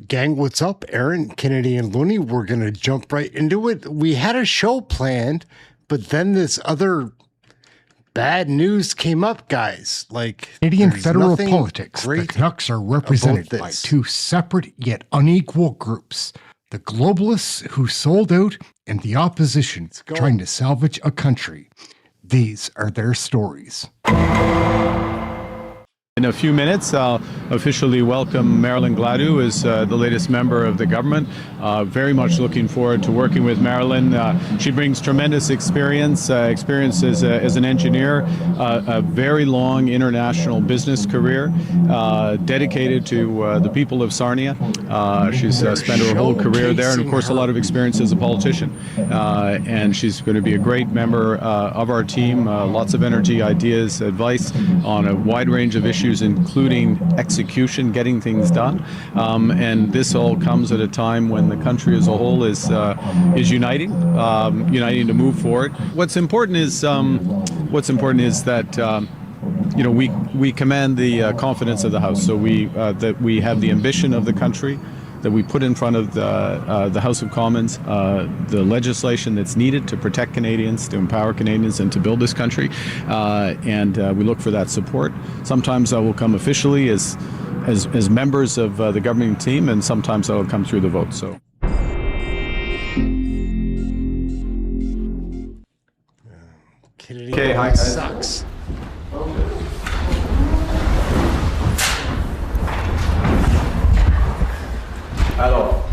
Gang, what's up? Aaron, Kennedy, and Looney. We're going to jump right into it. We had a show planned, but then this other bad news came up, guys. Like Canadian federal politics, the Canucks are represented by two separate yet unequal groups. The globalists who sold out and the opposition trying to salvage a country. These are their stories. In a few minutes, I'll officially welcome Marilyn Gladu as the latest member of the government. Very much looking forward to working with Marilyn. She brings tremendous experience as an engineer, a very long international business career, dedicated to the people of Sarnia. She's spent her whole career there, and of course a lot of experience as a politician. And she's going to be a great member of our team. Lots of energy, ideas, advice on a wide range of issues, including execution, getting things done, and this all comes at a time when the country as a whole is uniting to move forward. What's important is that we command the confidence of the House. So that we have the ambition of the country, that we put in front of the House of Commons the legislation that's needed to protect Canadians, to empower Canadians, and to build this country. And we look for that support. Sometimes that will come officially as members of the governing team, and sometimes that will come through the vote. So. Okay, hi guys. Sucks. Alors,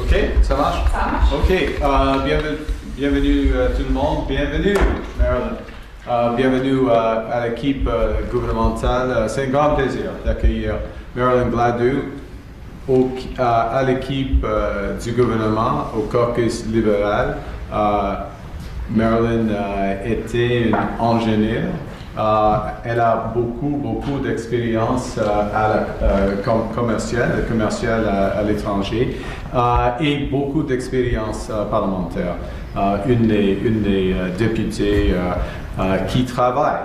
ok, ça marche? Ça marche. Ok, bienvenue tout le monde, bienvenue Marilyn, bienvenue à l'équipe gouvernementale. C'est un grand plaisir d'accueillir Marilyn Gladu à l'équipe du gouvernement, au caucus libéral. Marilyn était une ingénieure. Elle a beaucoup d'expérience commerciale à l'étranger et beaucoup d'expérience parlementaire. Une des députées qui travaille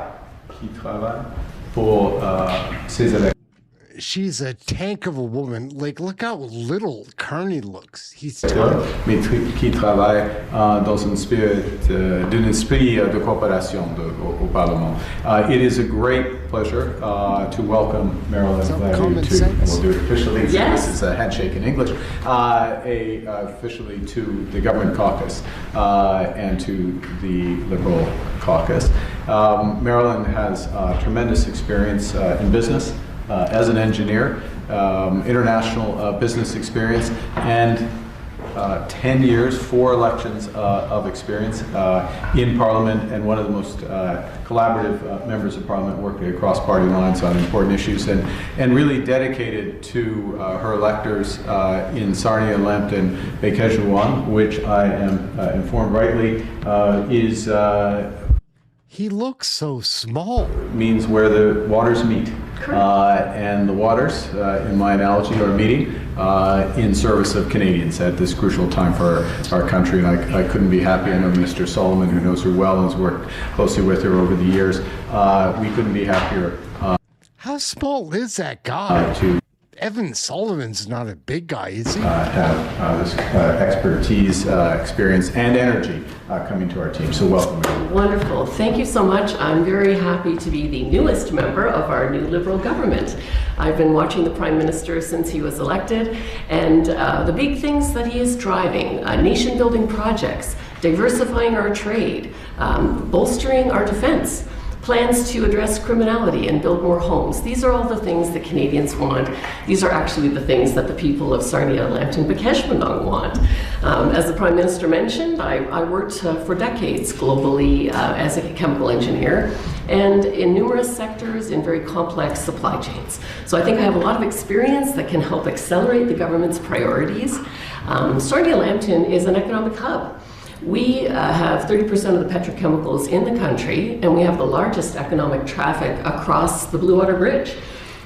pour ses électeurs. She's a tank of a woman. Like, look how little Carney looks. He's mais qui travaille dans un esprit de coopération au Parlement. It is a great pleasure to welcome Marilyn Gladu to, and we'll do it officially. Yes. This is a handshake in English. Officially to the government caucus and to the Liberal caucus. Marilyn has tremendous experience in business. As an engineer, international business experience, and 10 years, 4 elections of experience in Parliament, and one of the most collaborative members of Parliament, working across party lines on important issues, and really dedicated to her electors in Sarnia, Lambton, Vacation, which I am informed rightly is he looks so small. Means where the waters meet. And the waters, in my analogy, are meeting in service of Canadians at this crucial time for our country. And I couldn't be happy. I know Minister Solomon, who knows her well and has worked closely with her over the years. We couldn't be happier. How small is that guy? Evan Solomon's not a big guy, is he? Have this expertise, experience, and energy coming to our team. So welcome. Wonderful. Thank you so much. I'm very happy to be the newest member of our new Liberal government. I've been watching the Prime Minister since he was elected, and the big things that he is driving, nation-building projects, diversifying our trade, bolstering our defense, plans to address criminality and build more homes. These are all the things that Canadians want. These are actually the things that the people of Sarnia, Lambton, Vacation want. As the Prime Minister mentioned, I worked for decades globally as a chemical engineer and in numerous sectors in very complex supply chains. So I think I have a lot of experience that can help accelerate the government's priorities. Sarnia, Lambton is an economic hub. We have 30% of the petrochemicals in the country, and we have the largest economic traffic across the Blue Water Bridge.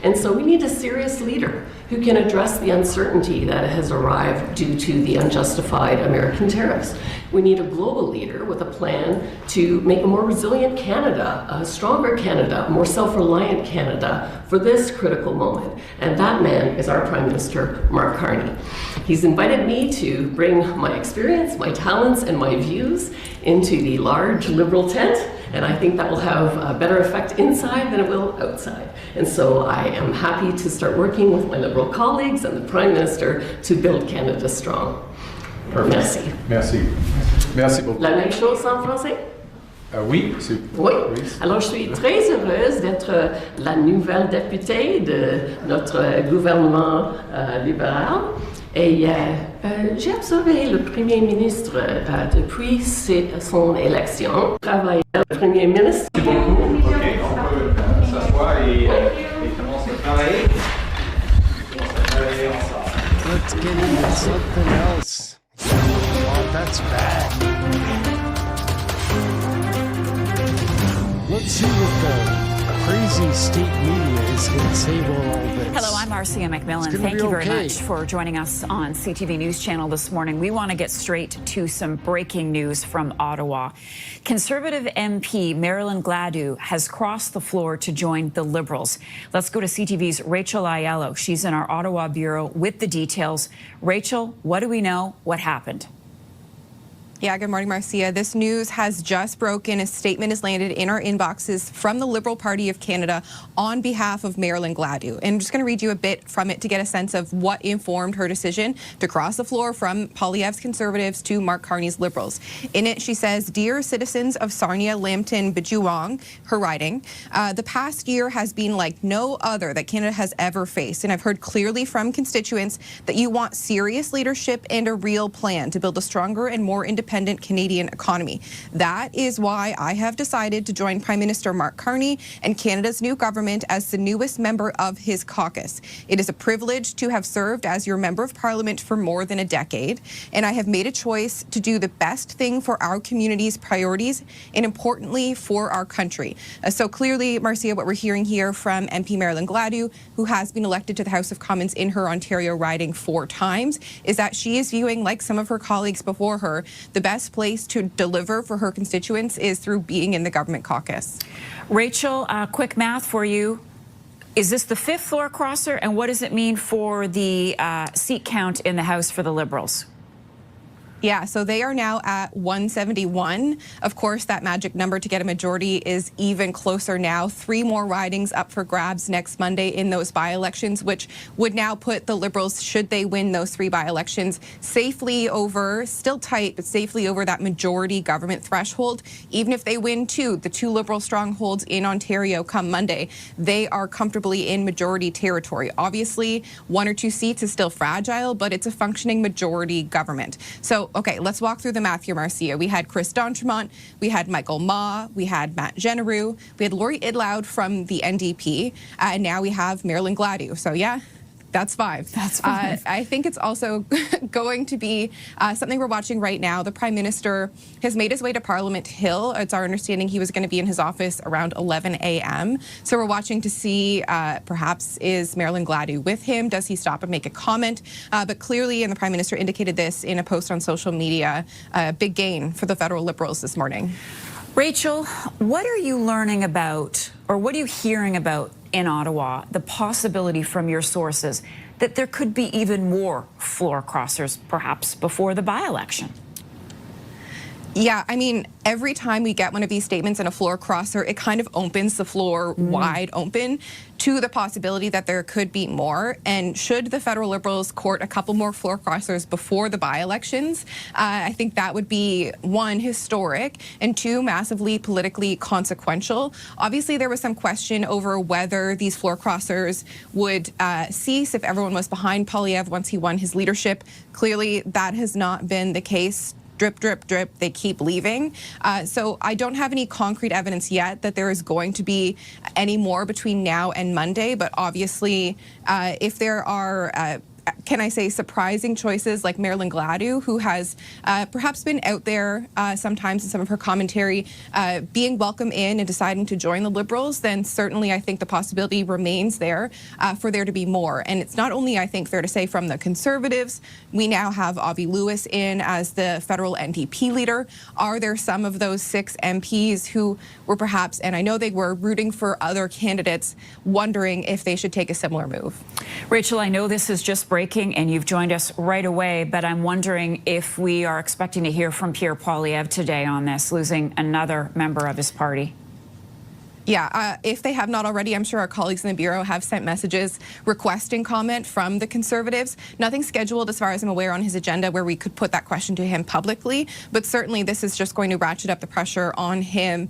And so we need a serious leader who can address the uncertainty that has arrived due to the unjustified American tariffs. We need a global leader with a plan to make a more resilient Canada, a stronger Canada, a more self-reliant Canada for this critical moment. And that man is our Prime Minister, Mark Carney. He's invited me to bring my experience, my talents, and my views into the large Liberal tent, and I think that will have a better effect inside than it will outside. And so I am happy to start working with my Liberal colleagues and the Prime Minister to build Canada strong. Perfect. Merci. Merci. Merci beaucoup. La même chose en français? Oui. Oui. Alors, je suis très heureuse d'être la nouvelle députée de notre gouvernement libéral. Et j'ai observé le Premier ministre depuis son élection. Travailler le Premier ministre. Merci beaucoup. OK, on peut s'asseoir et commencer à travailler. Let's get into something else. Oh, that's bad. Let's see what the crazy state media is going to say about all this. Hello, I'm Marcia McMillan. Thank you very much for joining us on CTV News Channel this morning. We want to get straight to some breaking news from Ottawa. Conservative MP Marilyn Gladu has crossed the floor to join the Liberals. Let's go to CTV's Rachel Aiello. She's in our Ottawa bureau with the details. Rachel, what do we know? What happened? Yeah, good morning, Marcia. This news has just broken. A statement has landed in our inboxes from the Liberal Party of Canada on behalf of Marilyn Gladu. And I'm just going to read you a bit from it to get a sense of what informed her decision to cross the floor from Poilievre's Conservatives to Mark Carney's Liberals. In it, she says, "Dear citizens of Sarnia, Lambton, Bijuwang," her riding, "the past year has been like no other that Canada has ever faced. And I've heard clearly from constituents that you want serious leadership and a real plan to build a stronger and more independent Canadian economy. That is why I have decided to join Prime Minister Mark Carney and Canada's new government as the newest member of his caucus. It is a privilege to have served as your member of parliament for more than a decade, and I have made a choice to do the best thing for our community's priorities and, importantly, for our country." So clearly, Marcia, what we're hearing here from MP Marilyn Gladu, who has been elected to the House of Commons in her Ontario riding 4 times, is that she is viewing, like some of her colleagues before her, the best place to deliver for her constituents is through being in the government caucus. Rachel, quick math for you. Is this the 5th floor crosser, and what does it mean for the seat count in the House for the Liberals? Yeah, so they are now at 171. Of course, that magic number to get a majority is even closer now. 3 more ridings up for grabs next Monday in those by-elections, which would now put the Liberals, should they win those 3 by-elections, safely over, still tight, but safely over that majority government threshold. Even if they win 2, the 2 Liberal strongholds in Ontario come Monday, they are comfortably in majority territory. Obviously, 1 or 2 seats is still fragile, but it's a functioning majority government. So, okay, let's walk through the math here, Marcia. We had Chris D'Entremont, we had Michael Ma, we had Matt Genereux, we had Laurie Idloud from the NDP, and now we have Marilyn Gladu. So yeah, that's 5. That's 5. I think it's also going to be something we're watching right now. The Prime Minister has made his way to Parliament Hill. It's our understanding he was going to be in his office around 11 a.m. So we're watching to see perhaps is Marilyn Gladu with him? Does he stop and make a comment? But clearly, and the Prime Minister indicated this in a post on social media, a big gain for the federal Liberals this morning. Rachel, what are you learning about, or what are you hearing about in Ottawa, the possibility from your sources that there could be even more floor crossers, perhaps before the by-election? Yeah, I mean, every time we get one of these statements in a floor crosser, it kind of opens the floor wide open to the possibility that there could be more. And should the federal Liberals court a couple more floor crossers before the by-elections, I think that would be, 1, historic, and 2, massively politically consequential. Obviously, there was some question over whether these floor crossers would cease if everyone was behind Poilievre once he won his leadership. Clearly, that has not been the case. Drip, drip, drip, they keep leaving. So I don't have any concrete evidence yet that there is going to be any more between now and Monday, but obviously if there are can I say, surprising choices like Marilyn Gladu, who has perhaps been out there sometimes in some of her commentary, being welcome in and deciding to join the Liberals, then certainly I think the possibility remains there for there to be more. And it's not only, I think, fair to say from the Conservatives, we now have Avi Lewis in as the federal NDP leader. Are there some of those 6 MPs who were perhaps, and I know they were, rooting for other candidates, wondering if they should take a similar move? Rachel, I know this is just breaking and you've joined us right away, but I'm wondering if we are expecting to hear from Pierre Poilievre today on this, losing another member of his party. Yeah, if they have not already, I'm sure our colleagues in the Bureau have sent messages requesting comment from the Conservatives. Nothing scheduled, as far as I'm aware, on his agenda where we could put that question to him publicly, but certainly this is just going to ratchet up the pressure on him.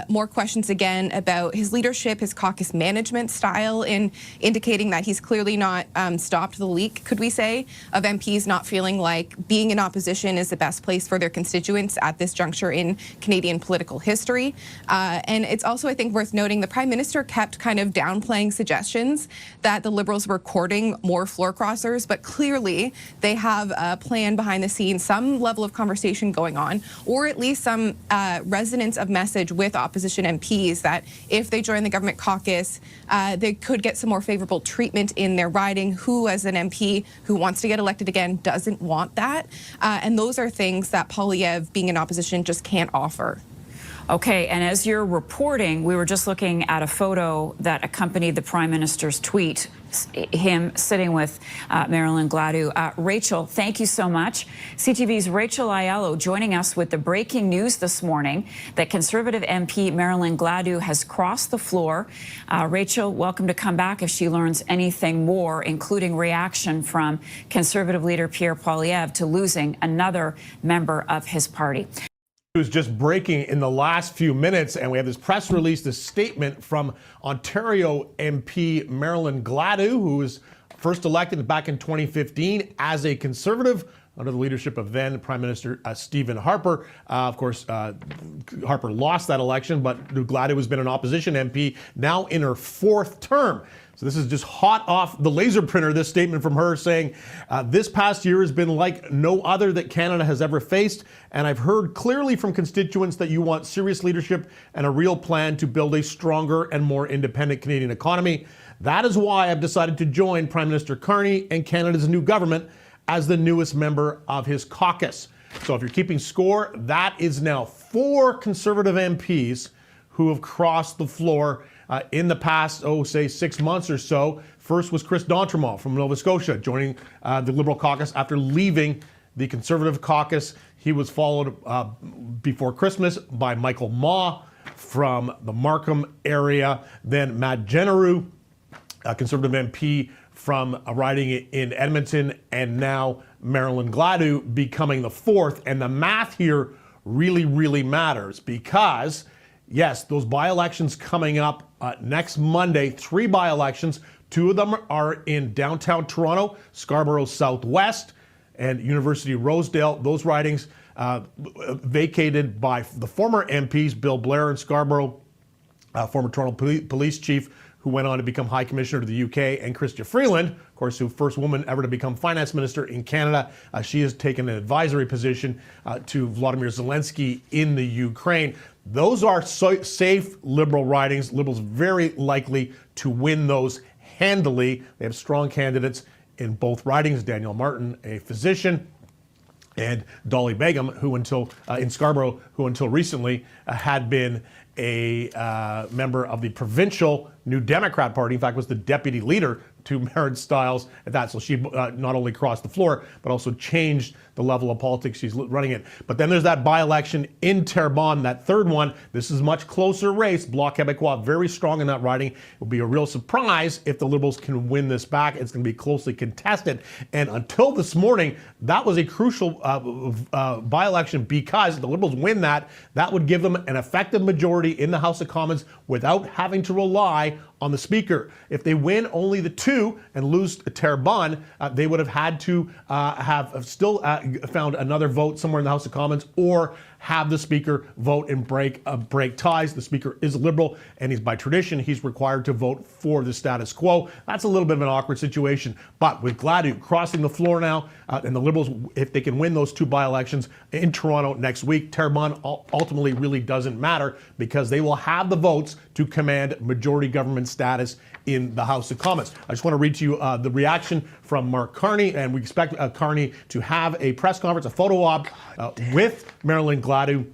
More questions again about his leadership, his caucus management style, in indicating that he's clearly not stopped the leak, could we say, of MPs not feeling like being in opposition is the best place for their constituents at this juncture in Canadian political history. And it's also, I think, worth noting the Prime Minister kept kind of downplaying suggestions that the Liberals were courting more floor crossers, but clearly they have a plan behind the scenes, some level of conversation going on, or at least some resonance of message with opposition MPs that if they join the government caucus, they could get some more favorable treatment in their riding. Who, as an MP who wants to get elected again, doesn't want that? And those are things that Poilievre, being in opposition, just can't offer. Okay, and as you're reporting, we were just looking at a photo that accompanied the Prime Minister's tweet, him sitting with Marilyn Gladu. Rachel, thank you so much. CTV's Rachel Aiello joining us with the breaking news this morning that Conservative MP Marilyn Gladu has crossed the floor. Rachel, welcome to come back if she learns anything more, including reaction from Conservative leader Pierre Poilievre to losing another member of his party. News just breaking in the last few minutes, and we have this press release, this statement from Ontario MP Marilyn Gladu, who was first elected back in 2015 as a Conservative under the leadership of then Prime Minister Stephen Harper. Of course, Harper lost that election, but Gladu has been an opposition MP now in her 4th term. So this is just hot off the laser printer, this statement from her saying, this past year has been like no other that Canada has ever faced, and I've heard clearly from constituents that you want serious leadership and a real plan to build a stronger and more independent Canadian economy. That is why I've decided to join Prime Minister Carney and Canada's new government as the newest member of his caucus. So if you're keeping score, that is now 4 Conservative MPs who have crossed the floor in the past, say 6 months or so. First was Chris D'Entremont from Nova Scotia, joining the Liberal caucus after leaving the Conservative caucus. He was followed before Christmas by Michael Maw from the Markham area, then Matt Genereux, a Conservative MP from a riding in Edmonton, and now Marilyn Gladu becoming the 4th. And the math here really, really matters because, yes, those by-elections coming up next Monday, 3 by-elections. 2 of them are in downtown Toronto, Scarborough Southwest, and University Rosedale. Those ridings vacated by the former MPs, Bill Blair in Scarborough, former Toronto police chief, who went on to become High Commissioner to the UK, and Chrystia Freeland, of course, who first woman ever to become Finance Minister in Canada. She has taken an advisory position to Vladimir Zelensky in the Ukraine. Those are safe Liberal ridings. Liberals very likely to win those handily. They have strong candidates in both ridings. Daniel Martin, a physician, and Dolly Begum, who in Scarborough, who until recently had been a member of the provincial New Democrat Party. In fact, was the deputy leader to Marin Stiles at that. So she not only crossed the floor, but also changed the level of politics she's running it. But then there's that by-election in Terrebonne, that 3rd one. This is a much closer race. Bloc Québécois very strong in that riding. It will be a real surprise if the Liberals can win this back. It's going to be closely contested. And until this morning, that was a crucial by-election because if the Liberals win that, that would give them an effective majority in the House of Commons without having to rely on the Speaker. If they win only the 2 and lose Terrebonne, they would have had to have still found another vote somewhere in the House of Commons or have the Speaker vote and break ties. The Speaker is a Liberal, and by tradition, he's required to vote for the status quo. That's a little bit of an awkward situation. But with Gladu crossing the floor now, and the Liberals, if they can win those 2 by-elections in Toronto next week, Terrebonne ultimately really doesn't matter because they will have the votes to command majority government status in the House of Commons. I just want to read to you the reaction from Mark Carney, and we expect Carney to have a press conference, a photo op with Marilyn Gladu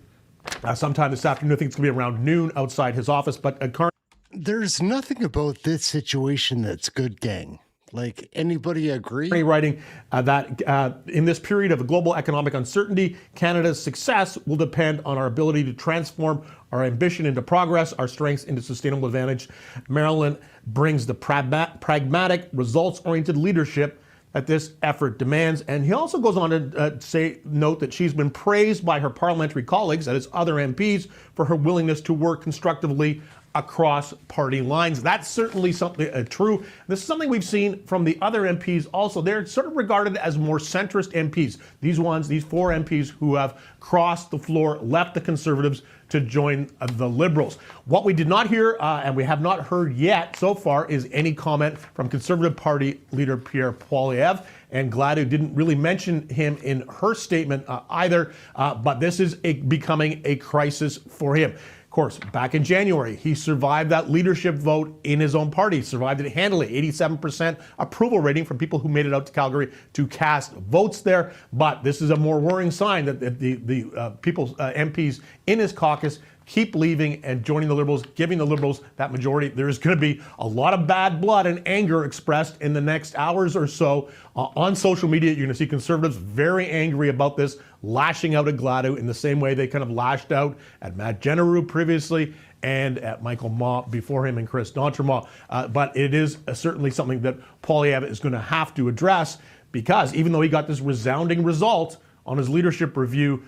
sometime this afternoon. I think it's going to be around noon outside his office. But Carney, there's nothing about this situation that's good, gang. Like, anybody agree? Writing that in this period of global economic uncertainty, Canada's success will depend on our ability to transform our ambition into progress, our strengths into sustainable advantage. Marilyn brings the pragmatic, results-oriented leadership that this effort demands. And he also goes on to note that she's been praised by her parliamentary colleagues, that is other MPs, for her willingness to work constructively across party lines. That's certainly something true. This is something we've seen from the other MPs also. They're sort of regarded as more centrist MPs. These 4 MPs who have crossed the floor, left the Conservatives to join the Liberals. What we did not hear, and we have not heard yet so far, is any comment from Conservative Party leader Pierre Poilievre. And Gladu didn't really mention him in her statement either, but this is becoming a crisis for him. Of course, back in January, he survived that leadership vote in his own party, survived it handily, 87% approval rating from people who made it out to Calgary to cast votes there. But this is a more worrying sign that the people's MPs in his caucus keep leaving and joining the Liberals, giving the Liberals that majority. There is going to be a lot of bad blood and anger expressed in the next hours or so on social media. You're going to see Conservatives very angry about this, lashing out at Gladu in the same way they kind of lashed out at Matt Genereux previously and at Michael Maw before him and Chris D'Entremont. But it is certainly something that Poilievre is going to have to address because even though he got this resounding result on his leadership review,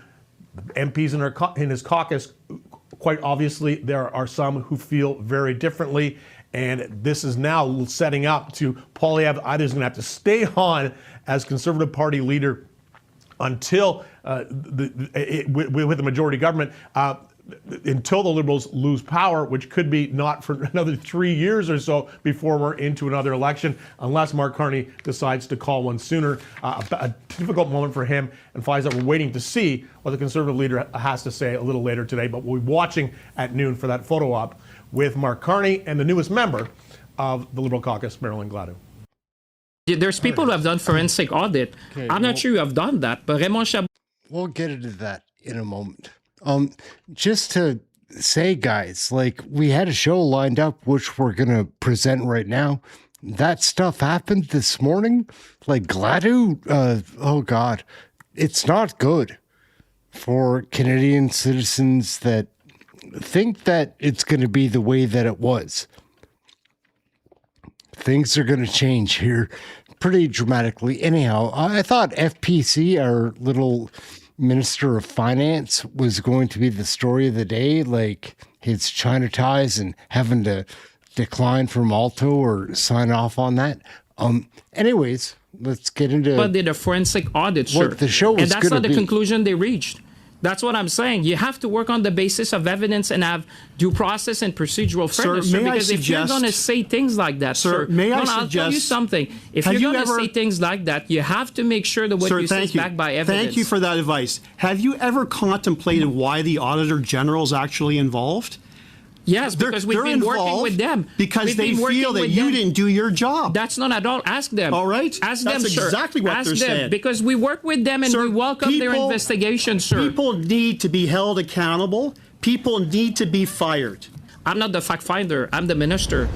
MPs in his caucus, quite obviously, there are some who feel very differently. And this is now setting up to Poilievre either is going to have to stay on as Conservative Party leader until with the majority government, until the Liberals lose power, which could be not for another 3 years or so before we're into another election, unless Mark Carney decides to call one sooner. A difficult moment for him and finds that we're waiting to see what the Conservative leader has to say a little later today. But we'll be watching at noon for that photo op with Mark Carney and the newest member of the Liberal caucus, Marilyn Gladu. There's people who have done forensic audit. Okay, I'm not sure you have done that, but Raymond Chabot... We'll get into that in a moment. Just to say, guys, like, we had a show lined up, which we're going to present right now. That stuff happened this morning. Like, Gladu, oh God, it's not good for Canadian citizens that think that it's going to be the way that it was. Things are going to change here pretty dramatically. Anyhow, I thought FPC, our little Minister of Finance, was going to be the story of the day, like his China ties and having to decline from Alto or sign off on that. Anyways, let's get into... But did a forensic audit, sir. What the show was. And that's not the conclusion they reached. That's what I'm saying. You have to work on the basis of evidence and have due process and procedural fairness, sir, because if you're going to say things like that, sir, I'll tell you something. If you're going to say things like that, you have to make sure that what you say is backed by evidence. Thank you for that advice. Have you ever contemplated why the Auditor General is actually involved? Yes, because we've been working with them. Because they feel that you didn't do your job. That's not at all. Ask them. All right. Ask them, sir. That's exactly what they're saying. Because we work with them and we welcome their investigation, sir. People need to be held accountable. People need to be fired. I'm not the fact finder. I'm the minister.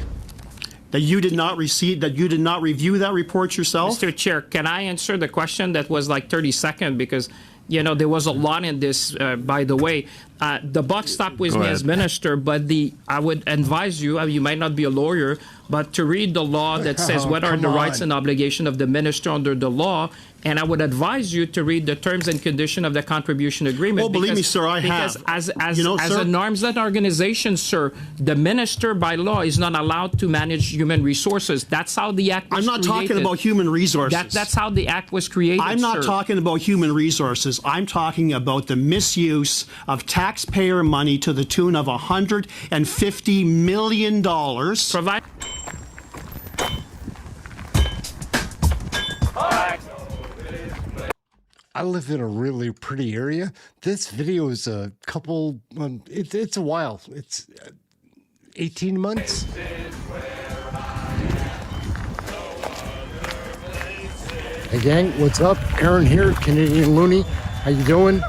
That you did not receive, that you did not review that report yourself? Mr. Chair, can I answer the question that was like 30 seconds? Because, you know, there was a lot in this, by the way. The buck stopped with me as minister, but I would advise you, you might not be a lawyer, but to read the law that says what are the rights and obligations of the minister under the law. And I would advise you to read the terms and conditions of the contribution agreement. Oh, believe me, sir, I have. Because as an arm's-length organization, sir, the minister by law is not allowed to manage human resources. That's how the act was created. I'm not created. talking about human resources. That's how the act was created, I'm not talking about human resources. I'm talking about the misuse of taxpayer money to the tune of $150 million. I live in a really pretty area. This video is a couple, it's a while. It's 18 months. Hey gang, what's up? Aaron here, Canadian Looney. How you doing?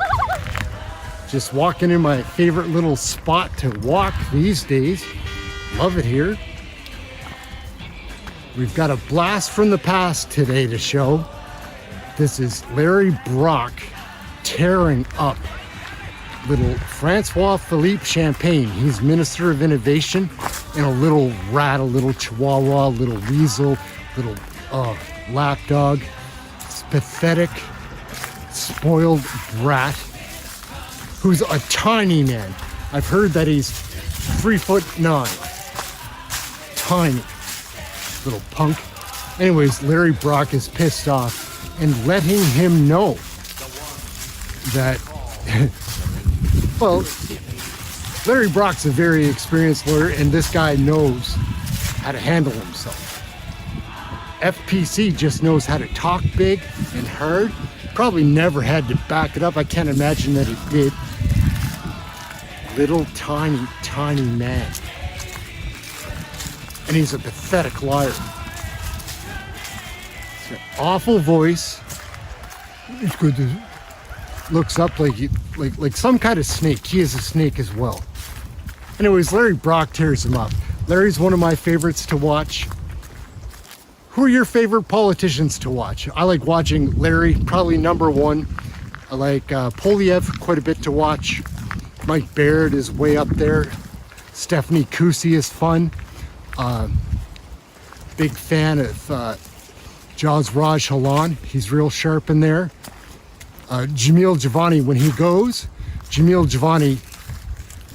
Just walking in my favorite little spot to walk these days. Love it here. We've got a blast from the past today to show. This is Larry Brock tearing up little Francois Philippe Champagne. He's Minister of Innovation, and a little rat, a little chihuahua, a little weasel, little lapdog. It's pathetic, spoiled brat who's a tiny man. I've heard that he's 3'9". Tiny little punk. Anyways, Larry Brock is pissed off and letting him know that, well, Larry Brock's a very experienced lawyer, and this guy knows how to handle himself. FPC just knows how to talk big and hard. Probably never had to back it up. I can't imagine that it did. Little tiny, tiny man. And he's a pathetic liar. Awful voice. It's good to looks up like some kind of snake. He is a snake as well. Anyways, Larry Brock tears him up. Larry's one of my favorites to watch. Who are your favorite politicians to watch? I like watching Larry, probably number one. I like Poilievre quite a bit to watch. Mike Baird is way up there. Stephanie Cousy is fun. Big fan of Jaws Raj Halan. He's real sharp in there. Jamil Javani, when he goes, Jamil Javani,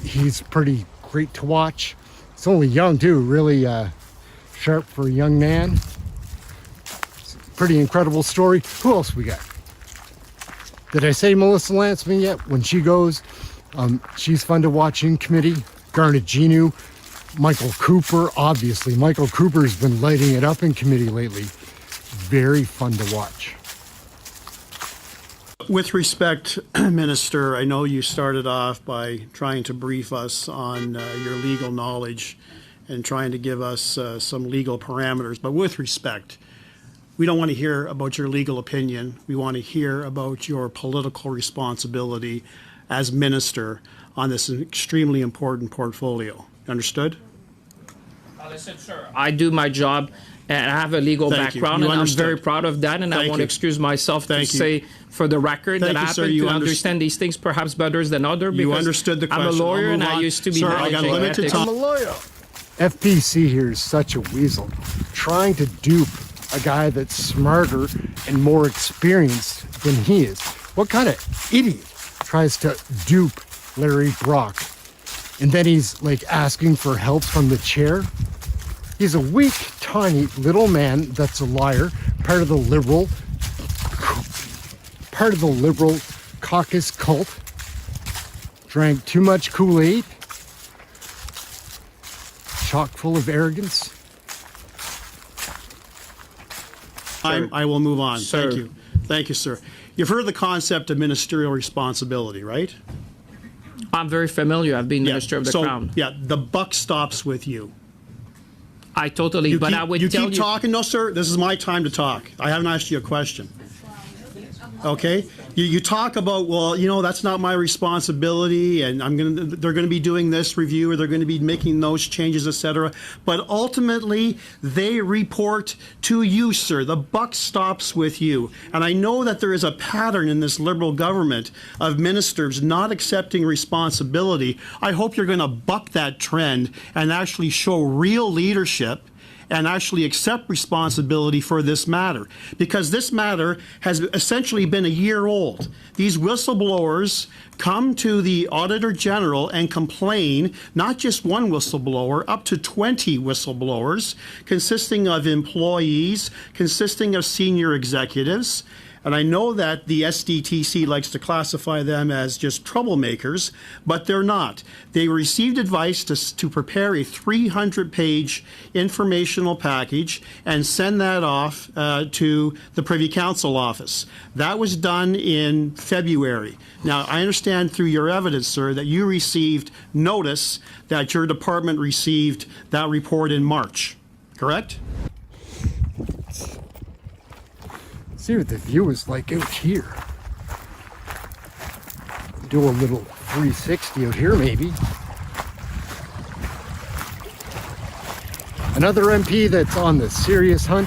he's pretty great to watch. He's only young too, really sharp for a young man. Pretty incredible story. Who else we got? Did I say Melissa Lantsman yet? When she goes, she's fun to watch in committee. Garnet Genu, Michael Cooper, obviously. Michael Cooper's been lighting it up in committee lately. Very fun to watch. With respect, Minister, I know you started off by trying to brief us on your legal knowledge and trying to give us some legal parameters. But with respect, we don't want to hear about your legal opinion. We want to hear about your political responsibility as minister on this extremely important portfolio. Understood? Listen, sir, I do my job and I have a legal background, and I'm very proud of that, and I want to excuse myself to say for the record that I happen to understand these things perhaps better than others, because you understood the question. I'm a lawyer and I used to be I got limited time. I'm a lawyer. FPC here is such a weasel, trying to dupe a guy that's smarter and more experienced than he is. What kind of idiot tries to dupe Larry Brock? And then he's like asking for help from the chair. He's a weak, tiny little man that's a liar, part of the liberal caucus cult. Drank too much Kool-Aid. Chock full of arrogance. I will move on. Sir. Thank you. Thank you, sir. You've heard the concept of ministerial responsibility, right? I'm very familiar. I've been Minister of the Crown. Yeah, the buck stops with you. I totally, but I would tell you. You keep talking? No, sir. This is my time to talk. I haven't asked you a question. Okay? You talk about, well, you know, that's not my responsibility, and they're going to be doing this review, or they're going to be making those changes, etc. But ultimately, they report to you, sir. The buck stops with you. And I know that there is a pattern in this Liberal government of ministers not accepting responsibility. I hope you're going to buck that trend and actually show real leadership and actually accept responsibility for this matter, because this matter has essentially been a year old. These whistleblowers come to the Auditor General and complain, not just one whistleblower, up to 20 whistleblowers, consisting of employees, consisting of senior executives. And I know that the SDTC likes to classify them as just troublemakers, but they're not. They received advice to prepare a 300-page informational package and send that off to the Privy Council office. That was done in February. Now, I understand through your evidence, sir, that you received notice that your department received that report in March, correct? See what the view is like out here. Do a little 360 out here, maybe. Another MP that's on the serious hunt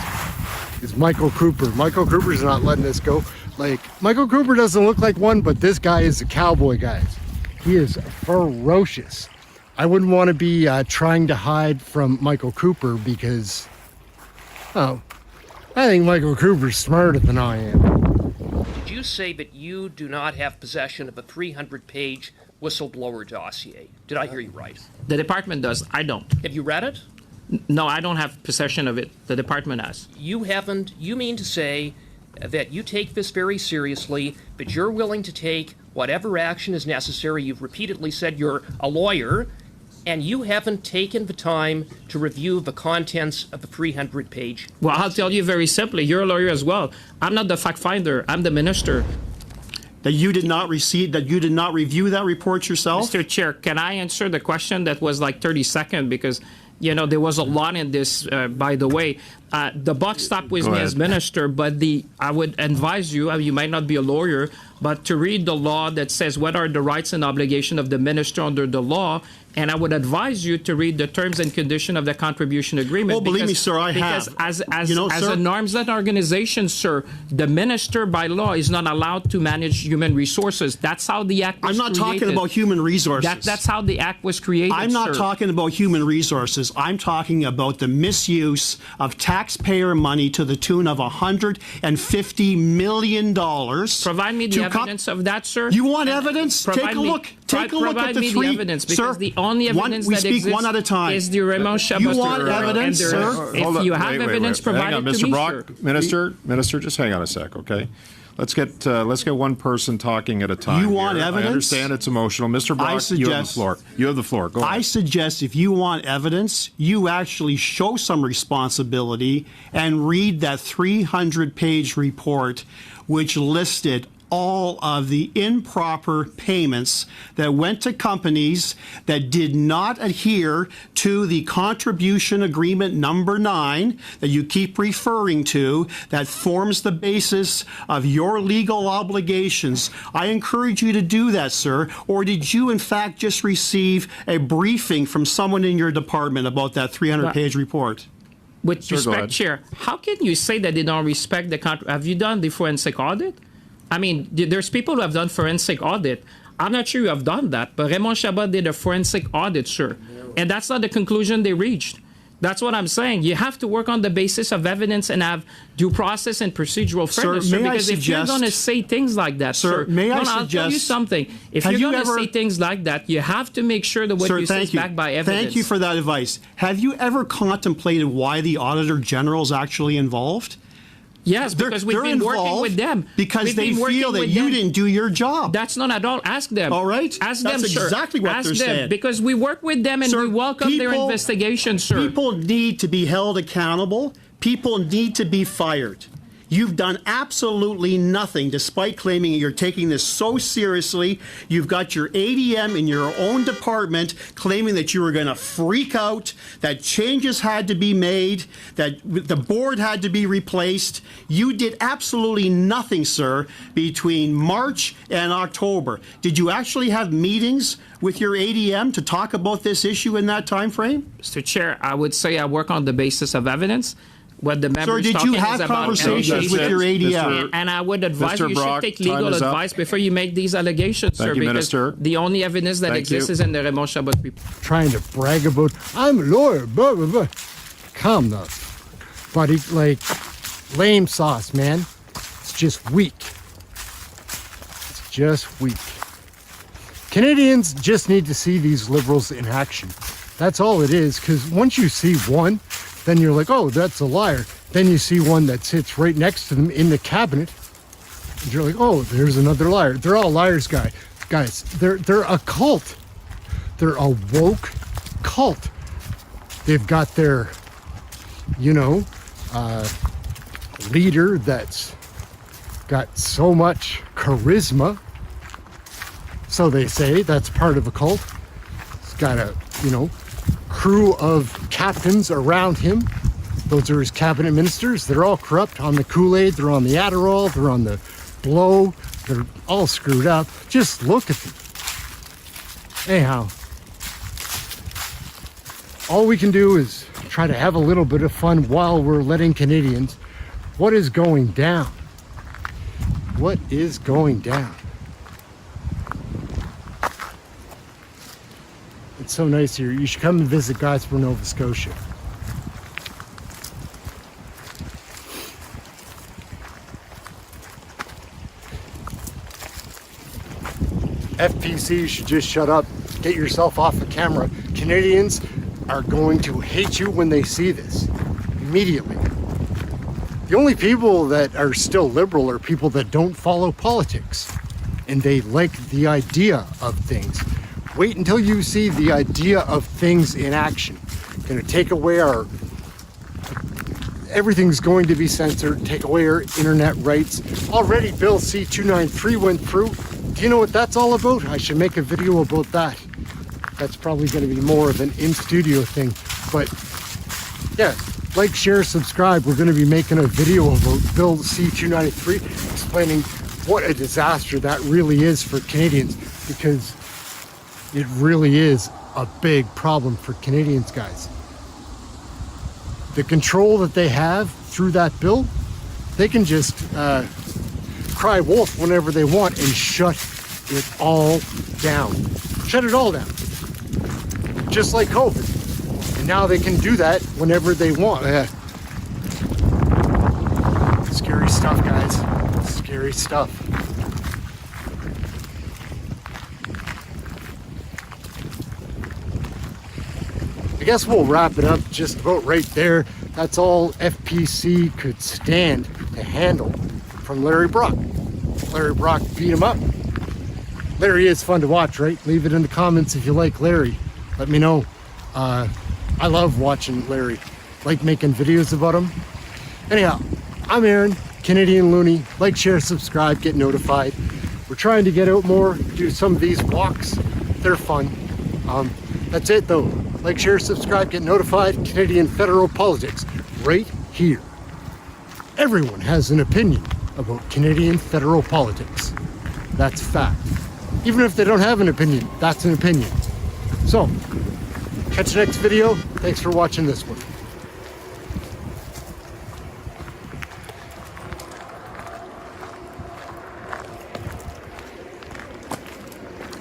is Michael Cooper. Michael Cooper's not letting this go. Like, Michael Cooper doesn't look like one, but this guy is a cowboy, guys. He is ferocious. I wouldn't want to be trying to hide from Michael Cooper because, oh, I think Michael Cooper's smarter than I am. Did you say that you do not have possession of a 300-page whistleblower dossier? Did I hear you right? The department does. I don't. Have you read it? No, I don't have possession of it. The department has. You haven't. You mean to say that you take this very seriously, but you're willing to take whatever action is necessary. You've repeatedly said you're a lawyer, and you haven't taken the time to review the contents of the 300-page. Well, I'll tell you very simply, you're a lawyer as well. I'm not the fact finder, I'm the minister. That you did not review that report yourself? Mr. Chair, can I answer the question that was like 30 seconds? Because, you know, there was a lot in this, by the way. The buck stopped with me as minister, but I would advise you, you might not be a lawyer, but to read the law that says what are the rights and obligations of the minister under the law, and I would advise you to read the terms and conditions of the contribution agreement. Oh, believe me, sir, I have. Because as an arm's length organization, sir, the minister by law is not allowed to manage human resources. That's how the act was created. I'm not talking about human resources. That's how the act was created, I'm not talking about human resources. I'm talking about the misuse of taxpayer money to the tune of $150 million. Provide me the evidence of that, sir. You want evidence? Take a look. Take a look at the three. Provide me the evidence, because the only evidence that exists one at a time. Is the Raymond Chabot. You want evidence, sir? If you have evidence, provide it to me, Brock, sir. Minister, just hang on a sec, okay? Let's get one person talking at a time. You want here. evidence? I understand it's emotional. Mr. Brock, you have the floor. You have the floor. Go ahead. I suggest if you want evidence, you actually show some responsibility and read that 300-page report, which listed all of the improper payments that went to companies that did not adhere to the contribution agreement number 9 that you keep referring to, that forms the basis of your legal obligations. I encourage you to do that, sir. Or did you, in fact, just receive a briefing from someone in your department about that 300-page report? With respect, Chair, how can you say that they don't respect the contract? Have you done the forensic audit? I mean, there's people who have done forensic audit. I'm not sure you have done that, but Raymond Chabot did a forensic audit, sir. And that's not the conclusion they reached. That's what I'm saying. You have to work on the basis of evidence and have due process and procedural fairness, sir, because if you're going to say things like that, sir, I'll tell you something. If you're going to say things like that, you have to make sure that what you say is backed by evidence. Thank you for that advice. Have you ever contemplated why the Auditor General is actually involved? Yes, because we've been working with them. Because they feel that you didn't do your job. That's not at all. Ask them. All right? Ask them, That's sir. exactly what Ask they're them, saying. because we work with them and we welcome their investigation, sir. People need to be held accountable. People need to be fired. You've done absolutely nothing, despite claiming you're taking this so seriously. You've got your ADM in your own department claiming that you were going to freak out, that changes had to be made, that the board had to be replaced. You did absolutely nothing, sir, between March and October. Did you actually have meetings with your ADM to talk about this issue in that time frame? Mr. Chair, I would say I work on the basis of evidence. What the members Sir, did you have conversations with your ADM? And I would advise you should take legal advice before you make these allegations, sir, because the only evidence that exists is in the Raymond Chabot report. Trying to brag about, I'm a lawyer, blah, blah, blah. Come the buddy, like lame sauce, man. It's just weak. It's just weak. Canadians just need to see these Liberals in action. That's all it is, because once you see one, then you're like, oh, that's a liar. Then you see one that sits right next to them in the cabinet, and you're like, oh, there's another liar. They're all liars, guys. They're a cult. They're a woke cult. They've got their, leader that's got so much charisma. So they say that's part of a cult. He's got a, crew of captains around him. Those are his cabinet ministers. They're all corrupt on the Kool-Aid. They're on the Adderall. They're on the blow. They're all screwed up. Just look at them. Anyhow, all we can do is try to have a little bit of fun while we're letting Canadians. What is going down? What is going down? It's so nice here. You should come and visit Gladu, Nova Scotia. FPC should just shut up. Get yourself off the camera. Canadians are going to hate you when they see this. Immediately. The only people that are still liberal are people that don't follow politics. And they like the idea of things. Wait until you see the idea of things in action. Going to take away our... Everything's going to be censored. Take away our internet rights. Already Bill C-293 went through. Do you know what that's all about? I should make a video about that. That's probably going to be more of an in-studio thing. But yeah, like, share, subscribe. We're going to be making a video about Bill C-293 explaining what a disaster that really is for Canadians, because it really is a big problem for Canadians, guys. The control that they have through that bill, they can just cry wolf whenever they want and shut it all down. Shut it all down. Just like COVID. And now they can do that whenever they want. Scary stuff, guys. Scary stuff. I guess we'll wrap it up just about right there. That's all FPC could stand to handle from Larry Brock. Larry Brock beat him up. Larry is fun to watch, right? Leave it in the comments if you like Larry. Let me know. I love watching Larry. Like making videos about him. Anyhow, I'm Aaron, Canadian Looney. Like, share, subscribe, get notified. We're trying to get out more, do some of these walks. They're fun. That's it though. Like, share, subscribe, get notified. Canadian federal politics, right here. Everyone has an opinion about Canadian federal politics. That's fact. Even if they don't have an opinion, that's an opinion. So, catch the next video. Thanks for watching this one.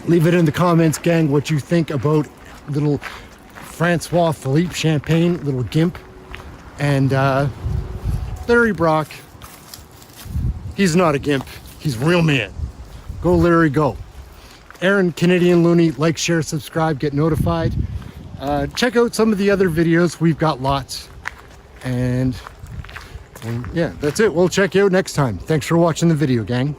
Leave it in the comments, gang, what you think about little Francois Philippe Champagne, little gimp, and Larry Brock. He's not a gimp. He's a real man. Go, Larry, go. Aaron, Canadian Looney. Like, share, subscribe, get notified. Check out some of the other videos. We've got lots. And yeah, that's it. We'll check you out next time. Thanks for watching the video, gang.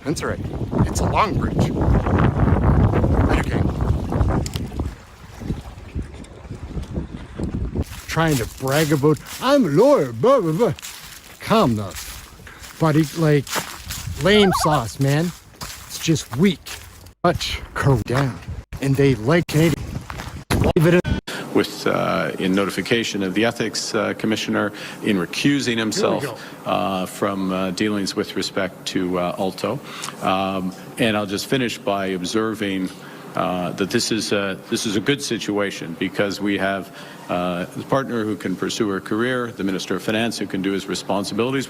That's all right. It's a long bridge. Okay. Trying to brag about, I'm a lawyer, blah, blah, blah. Calm down, buddy. Like, lame sauce, man. It's just weak. Much curved down. And they like Canadian. Leave it in. With in notification of the ethics commissioner, in recusing himself from dealings with respect to Alto. And I'll just finish by observing that this is a good situation, because we have a partner who can pursue her career, the Minister of Finance who can do his responsibilities.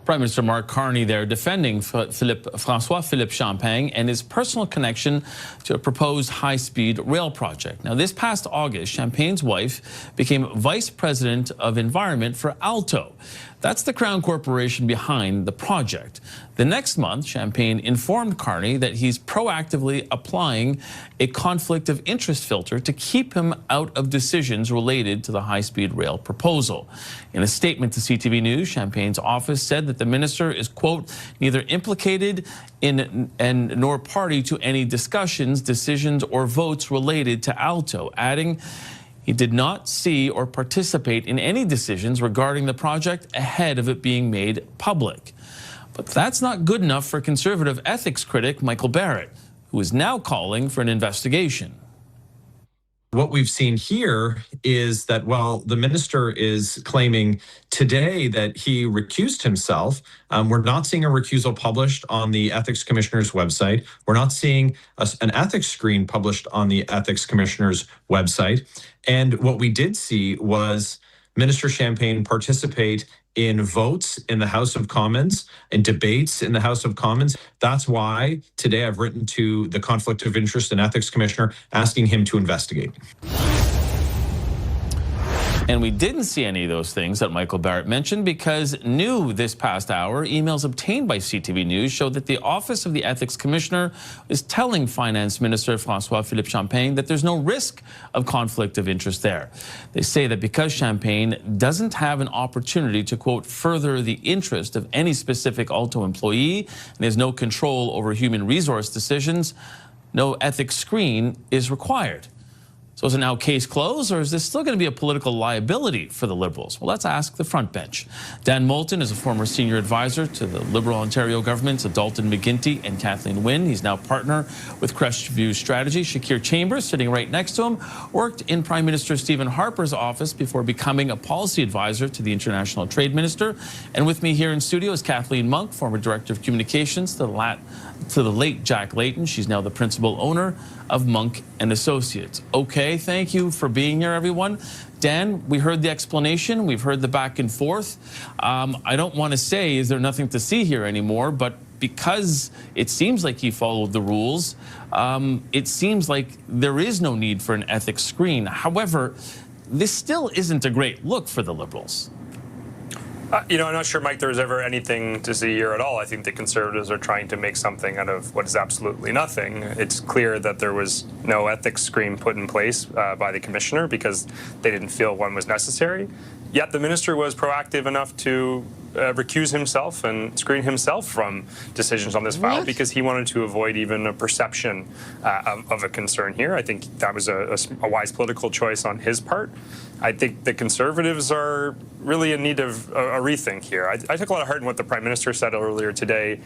Prime Minister Mark Carney there defending François Philippe Champagne and his personal connection to a proposed high-speed rail project. Now, this past August, Champagne's wife became Vice President of Environment for Alto. That's the Crown Corporation behind the project. The next month, Champagne informed Carney that he's proactively applying a conflict of interest filter to keep him out of decisions related to the high-speed rail proposal. In a statement to CTV News, Champagne's office said that the minister is, quote, neither implicated in and nor party to any discussions, decisions, or votes related to Alto, adding he did not see or participate in any decisions regarding the project ahead of it being made public. But that's not good enough for conservative ethics critic Michael Barrett, who is now calling for an investigation. What we've seen here is that while the minister is claiming today that he recused himself, we're not seeing a recusal published on the Ethics Commissioner's website. We're not seeing an ethics screen published on the Ethics Commissioner's website. And what we did see was Minister Champagne participate in votes in the House of Commons and debates in the House of Commons. That's why today I've written to the Conflict of Interest and Ethics Commissioner asking him to investigate. And we didn't see any of those things that Michael Barrett mentioned because new this past hour, emails obtained by CTV News showed that the Office of the Ethics Commissioner is telling Finance Minister François Philippe Champagne that there's no risk of conflict of interest there. They say that because Champagne doesn't have an opportunity to, quote, further the interest of any specific Alto employee and has no control over human resource decisions, no ethics screen is required. So is it now case closed, or is this still going to be a political liability for the Liberals? Well, let's ask the front bench. Dan Moulton is a former senior advisor to the Liberal Ontario governments of Dalton McGuinty and Kathleen Wynne. He's now partner with Crestview Strategy. Shakir Chambers, sitting right next to him, worked in Prime Minister Stephen Harper's office before becoming a policy advisor to the International Trade Minister. And with me here in studio is Kathleen Monk, former Director of Communications to the late Jack Layton. She's now the principal owner of Monk and Associates. Okay, thank you for being here, everyone. Dan, we heard the explanation. We've heard the back and forth. I don't want to say, is there nothing to see here anymore? But because it seems like he followed the rules, it seems like there is no need for an ethics screen. However, this still isn't a great look for the Liberals. I'm not sure, Mike, there's ever anything to see here at all. I think the Conservatives are trying to make something out of what is absolutely nothing. It's clear that there was no ethics screen put in place by the Commissioner because they didn't feel one was necessary. Yet the Minister was proactive enough to recuse himself and screen himself from decisions on this file because he wanted to avoid even a perception of a concern here. I think that was a wise political choice on his part. I think the Conservatives are really in need of a rethink here. I took a lot of heart in what the Prime Minister said earlier today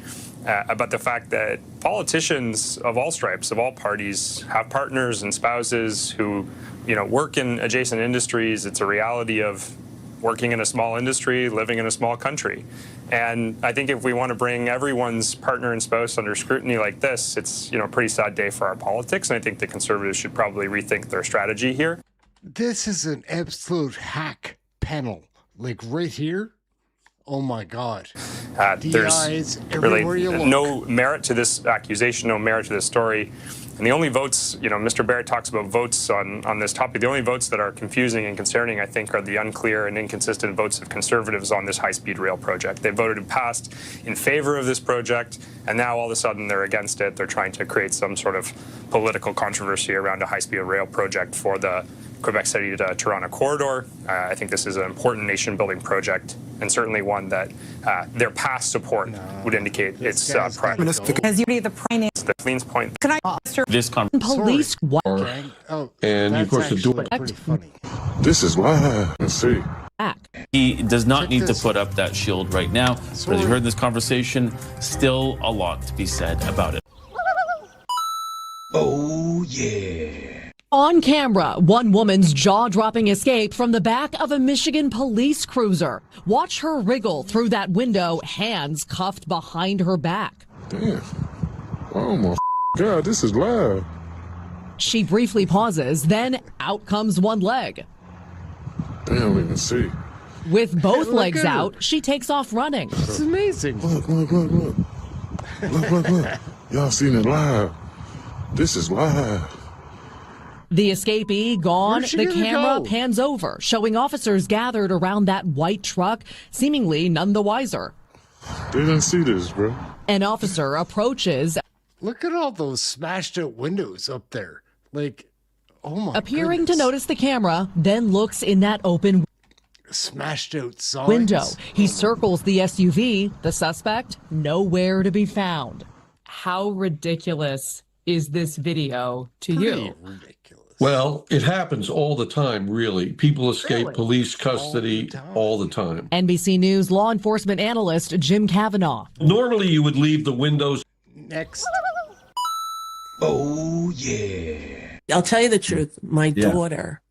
about the fact that politicians of all stripes, of all parties, have partners and spouses who, work in adjacent industries. It's a reality of working in a small industry, living in a small country. And I think if we want to bring everyone's partner and spouse under scrutiny like this, it's a pretty sad day for our politics. And I think the Conservatives should probably rethink their strategy here. This is an absolute hack panel. Like right here. Oh my God. There's really no merit to this accusation, no merit to this story. And the only votes, Mr. Barrett talks about votes on this topic. The only votes that are confusing and concerning, I think, are the unclear and inconsistent votes of Conservatives on this high-speed rail project. They voted past in favor of this project, and now all of a sudden they're against it. They're trying to create some sort of political controversy around a high-speed rail project for the Quebec City to Toronto corridor. I think this is an important nation-building project, and certainly one that their past support would indicate its priority. Because you're the Prime Minister. Clean's point. Can I this police? And of course, this is live. Let's see. He does not need to put up that shield right now. But as you heard in this conversation, still a lot to be said about it. Oh, yeah. On camera, one woman's jaw-dropping escape from the back of a Michigan police cruiser. Watch her wriggle through that window, hands cuffed behind her back. Damn. Oh my God, this is live. She briefly pauses, then out comes one leg. Damn, we can see. With both Look legs at her. out, she takes off running. This is amazing. Look. Look. Y'all seen it live. This is live. The escapee gone, Where's she the gonna camera go? pans over, showing officers gathered around that white truck, seemingly none the wiser. They didn't see this, bro. An officer approaches, Look at all those smashed out windows up there. Like, oh my appearing goodness. to notice the camera, then looks in that open Smashed out signs. window. He circles the SUV, the suspect nowhere to be found. How ridiculous is this video to you? Well, it happens all the time, really. People escape police custody all the time. NBC News law enforcement analyst Jim Kavanaugh. Normally, you would leave the windows. Next. Oh, yeah. I'll tell you the truth. My daughter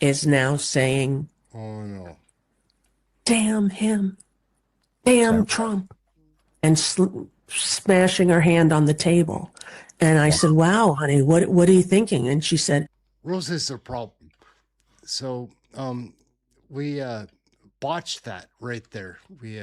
is now saying, Oh, no. damn him, damn Trump, and smashing her hand on the table. And I said, wow, honey, what are you thinking? And she said, Roses are a problem. So we botched that right there. We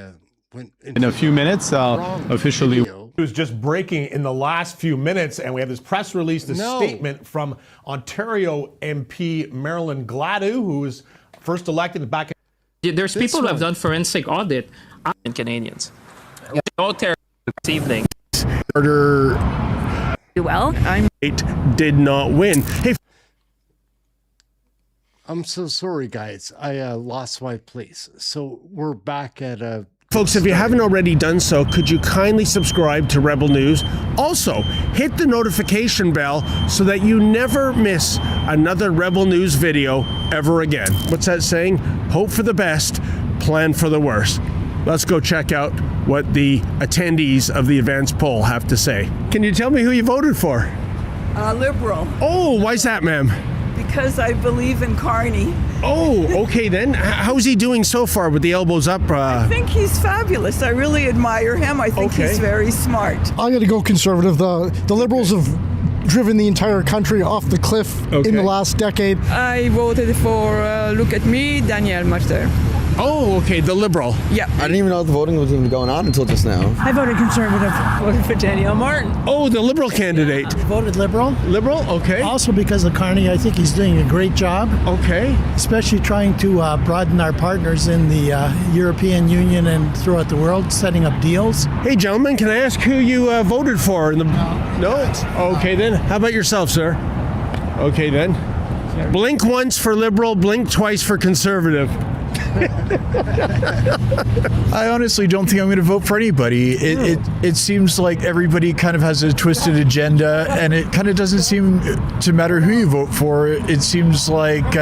went In a few minutes, officially. It was just breaking in the last few minutes, and we have this press release, this statement from Ontario MP Marilyn Gladu, who was first elected back in... There's people who have done forensic audit. And Canadians. No terror this evening. Murder. Well, Did not win. Hey, I'm so sorry, guys. I lost my place. So we're back at folks, if you haven't already done so, could you kindly subscribe to Rebel News? Also, hit the notification bell so that you never miss another Rebel News video ever again. What's that saying? Hope for the best, plan for the worst. Let's go check out what the attendees of the events poll have to say. Can you tell me who you voted for? Liberal. Oh, why's that, ma'am? Because I believe in Carney. Oh, okay then. How's he doing so far with the elbows up? I think he's fabulous. I really admire him. I think he's very smart. I'm going to go conservative. The Liberals have driven the entire country off the cliff in the last decade. I voted for Look at Me, Danielle Martin. Oh, okay, the Liberal. Yeah. I didn't even know the voting was even going on until just now. I voted conservative. Voted for Danielle Martin. Oh, the Liberal candidate. Voted Liberal. Liberal, okay. Also because of Carney, I think he's doing a great job. Okay. Especially trying to broaden our partners in the European Union and throughout the world, setting up deals. Hey, gentlemen, can I ask who you voted for? No? Okay, then. How about yourself, sir? Okay, then. Blink once for Liberal, blink twice for Conservative. I honestly don't think I'm going to vote for anybody. It seems like everybody kind of has a twisted agenda, and it kind of doesn't seem to matter who you vote for. It seems like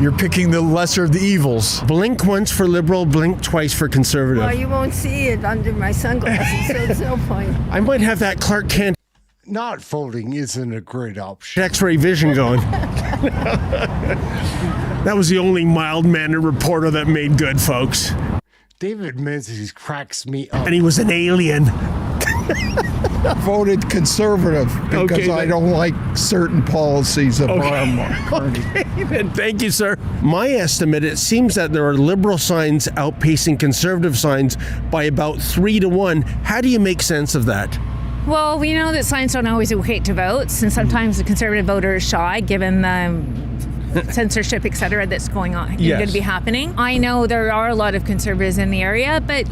you're picking the lesser of the evils. Blink once for Liberal, blink twice for Conservative. well, you won't see it under my sunglasses, so there's no point. I might have that Clark Kent not voting isn't a great option. X-ray vision going. That was the only mild-mannered reporter that made good, folks. David Menzies cracks me up. And he was an alien. Voted conservative because I don't like certain policies of Carney. Okay, then thank you, sir. My estimate, it seems that there are Liberal signs outpacing Conservative signs by about 3-1. How do you make sense of that? Well, we know that signs don't always equate to votes, and sometimes the conservative voter is shy given the censorship, et cetera, that's going on, going to be happening. I know there are a lot of conservatives in the area, but,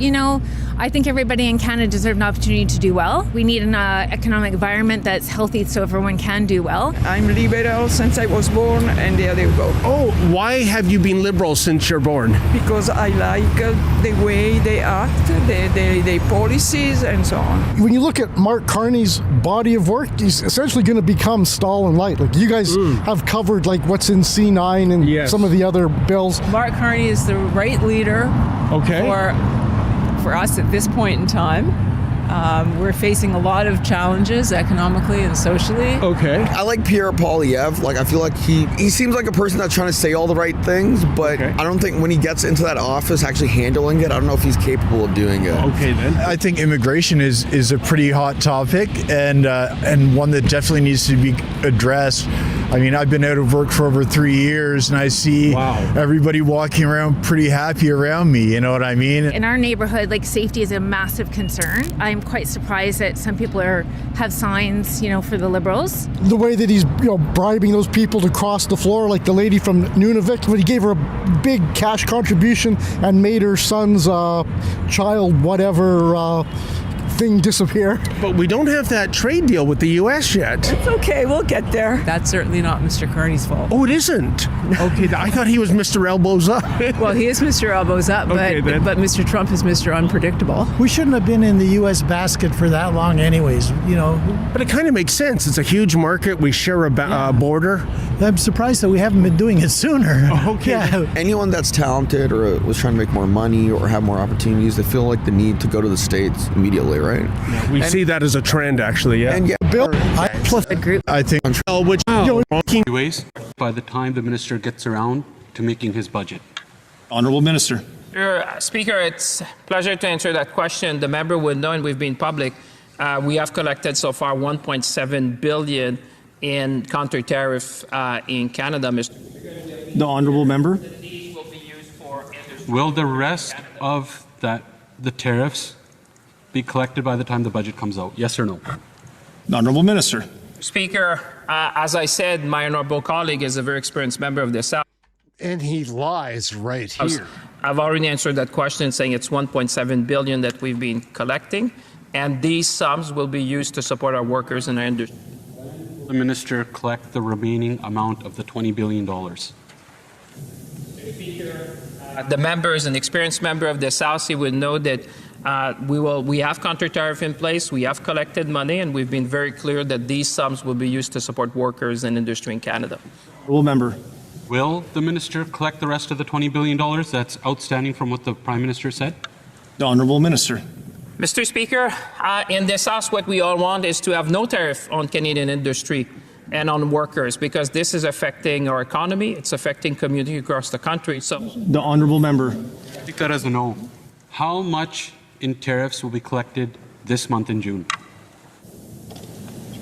I think everybody in Canada deserves an opportunity to do well. We need an economic environment that's healthy so everyone can do well. I'm liberal since I was born, and there you go. Oh, why have you been Liberal since you're born? Because I like the way they act, their policies, and so on. When you look at Mark Carney's body of work, he's essentially going to become Stalin light. Like you guys have covered like what's in C9 and some of the other bills. Mark Carney is the right leader for us at this point in time. We're facing a lot of challenges economically and socially. Okay. I like Pierre Poilievre. Like, I feel like he seems like a person that's trying to say all the right things, but I don't think when he gets into that office actually handling it, I don't know if he's capable of doing it. Okay, then. I think immigration is a pretty hot topic and one that definitely needs to be addressed. I mean, I've been out of work for over 3 years, and I see everybody walking around pretty happy around me. You know what I mean? In our neighborhood, like, safety is a massive concern. I'm quite surprised that some people have signs, for the Liberals. The way that he's, bribing those people to cross the floor, like the lady from Nunavut, when he gave her a big cash contribution and made her son's child whatever thing disappear. But we don't have that trade deal with the U.S. yet. It's okay, we'll get there. That's certainly not Mr. Carney's fault. Oh, it isn't? Okay, I thought he was Mr. Elbows Up. Well, he is Mr. Elbows Up, but Mr. Trump is Mr. Unpredictable. We shouldn't have been in the U.S. basket for that long anyways, But it kind of makes sense. It's a huge market. We share a border. I'm surprised that we haven't been doing it sooner. Okay. Yeah. Anyone that's talented or was trying to make more money or have more opportunities, they feel like the need to go to the States immediately, right? Yeah, we see that as a trend, actually, yeah. And Bill, I think ways by the time the minister gets around to making his budget. Honorable Minister. Speaker, it's a pleasure to answer that question. The member would know, and we've been public, we have collected so far $1.7 billion in counter-tariff in Canada. The Honorable Member. Will the rest of the tariffs be collected by the time the budget comes out? Yes or no? The Honorable Minister. Speaker, as I said, my honorable colleague is a very experienced member of this House. And he lies right here. I've already answered that question, saying it's $1.7 billion that we've been collecting, and these sums will be used to support our workers and our industry. The minister collect the remaining amount of the $20 billion. The member is an experienced member of this House. He would know that we have counter-tariff in place, we have collected money, and we've been very clear that these sums will be used to support workers and industry in Canada. Honorable Member. Will the minister collect the rest of the $20 billion that's outstanding from what the Prime Minister said? The Honorable Minister. Mr. Speaker, in this House, what we all want is to have no tariff on Canadian industry and on workers, because this is affecting our economy, it's affecting community across the country. So, the Honorable Member. I think that as a no. How much in tariffs will be collected this month in June?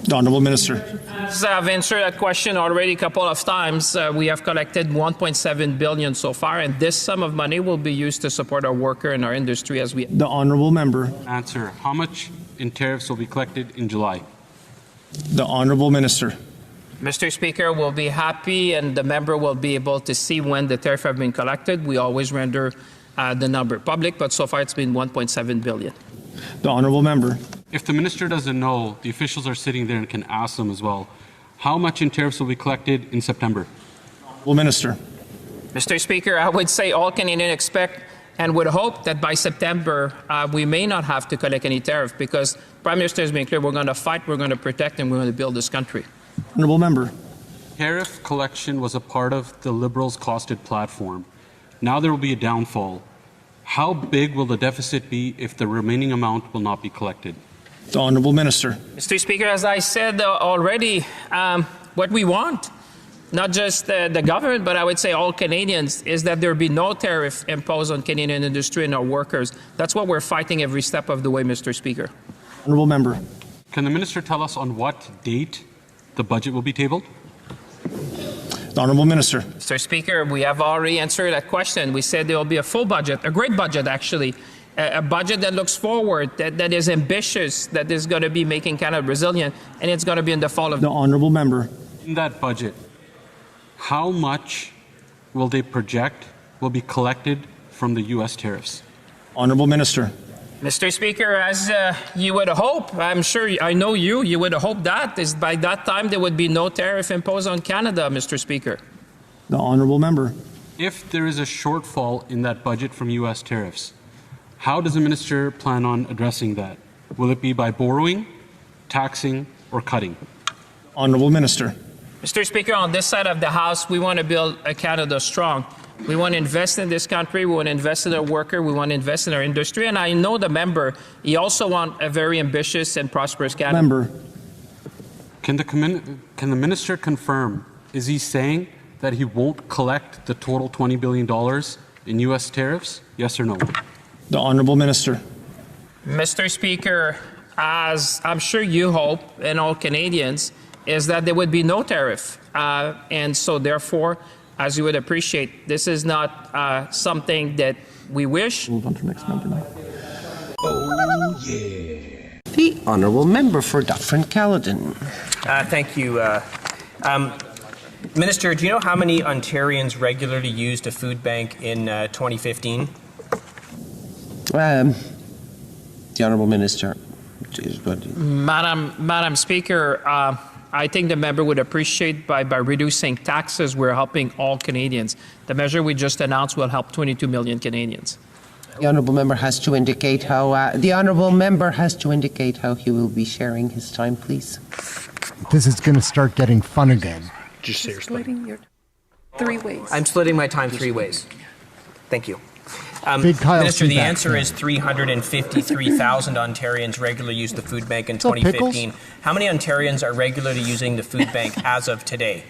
The Honorable Minister. As I've answered that question already a couple of times, we have collected $1.7 billion so far, and this sum of money will be used to support our worker and our industry as we... The Honorable Member. Answer. How much in tariffs will be collected in July? The Honorable Minister. Mr. Speaker, we'll be happy, and the member will be able to see when the tariff have been collected. We always render the number public, but so far it's been $1.7 billion. The Honorable Member. If the minister doesn't know, the officials are sitting there and can ask them as well. How much in tariffs will be collected in September? Honorable Minister. Mr. Speaker, I would say all Canadians expect and would hope that by September we may not have to collect any tariff, because Prime Minister has been clear, we're going to fight, we're going to protect, and we're going to build this country. Honorable Member. Tariff collection was a part of the Liberals' costed platform. Now there will be a downfall. How big will the deficit be if the remaining amount will not be collected? The Honorable Minister. Mr. Speaker, as I said already, what we want, not just the government, but I would say all Canadians, is that there be no tariff imposed on Canadian industry and our workers. That's what we're fighting every step of the way, Mr. Speaker. Honorable Member. Can the minister tell us on what date the budget will be tabled? The Honorable Minister. Mr. Speaker, we have already answered that question. We said there will be a full budget, a great budget actually, a budget that looks forward, that is ambitious, that is going to be making Canada resilient, and it's going to be in the fall of... The Honorable Member. In that budget, how much will they project will be collected from the U.S. tariffs? Honorable Minister. Mr. Speaker, as you would hope, I'm sure, I know you would hope that is by that time there would be no tariff imposed on Canada, Mr. Speaker. The Honorable Member. If there is a shortfall in that budget from U.S. tariffs, how does the minister plan on addressing that? Will it be by borrowing, taxing, or cutting? Honorable Minister. Mr. Speaker, on this side of the House, we want to build a Canada strong. We want to invest in this country. We want to invest in our worker. We want to invest in our industry. And I know the member, he also wants a very ambitious and prosperous Canada. Member. Can the minister confirm, is he saying that he won't collect the total $20 billion in U.S. tariffs? Yes or no? The Honourable Minister. Mr. Speaker, as I'm sure you hope, and all Canadians, is that there would be no tariff. And so therefore, as you would appreciate, this is not something that we wish. Move on to the next member now. Oh, yeah. The Honourable Member for Dufferin-Caledon. Thank you. Minister, do you know how many Ontarians regularly used a food bank in 2015? The Honourable Minister. Madam Speaker, I think the member would appreciate by reducing taxes, we're helping all Canadians. The measure we just announced will help 22 million Canadians. The Honourable Member has to indicate how. The Honourable Member has to indicate how he will be sharing his time, please. This is going to start getting fun again. Just say Splitting your 3 ways. I'm splitting my time 3 ways. Thank you. Minister, the answer is 353,000 Ontarians regularly use the food bank in 2015. How many Ontarians are regularly using the food bank as of today?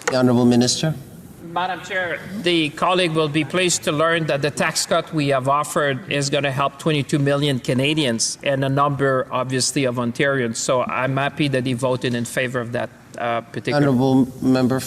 The Honourable Minister. Madam Chair, the colleague will be pleased to learn that the tax cut we have offered is going to help 22 million Canadians and a number, obviously, of Ontarians. So I'm happy that he voted in favor of that particular. Honourable Member.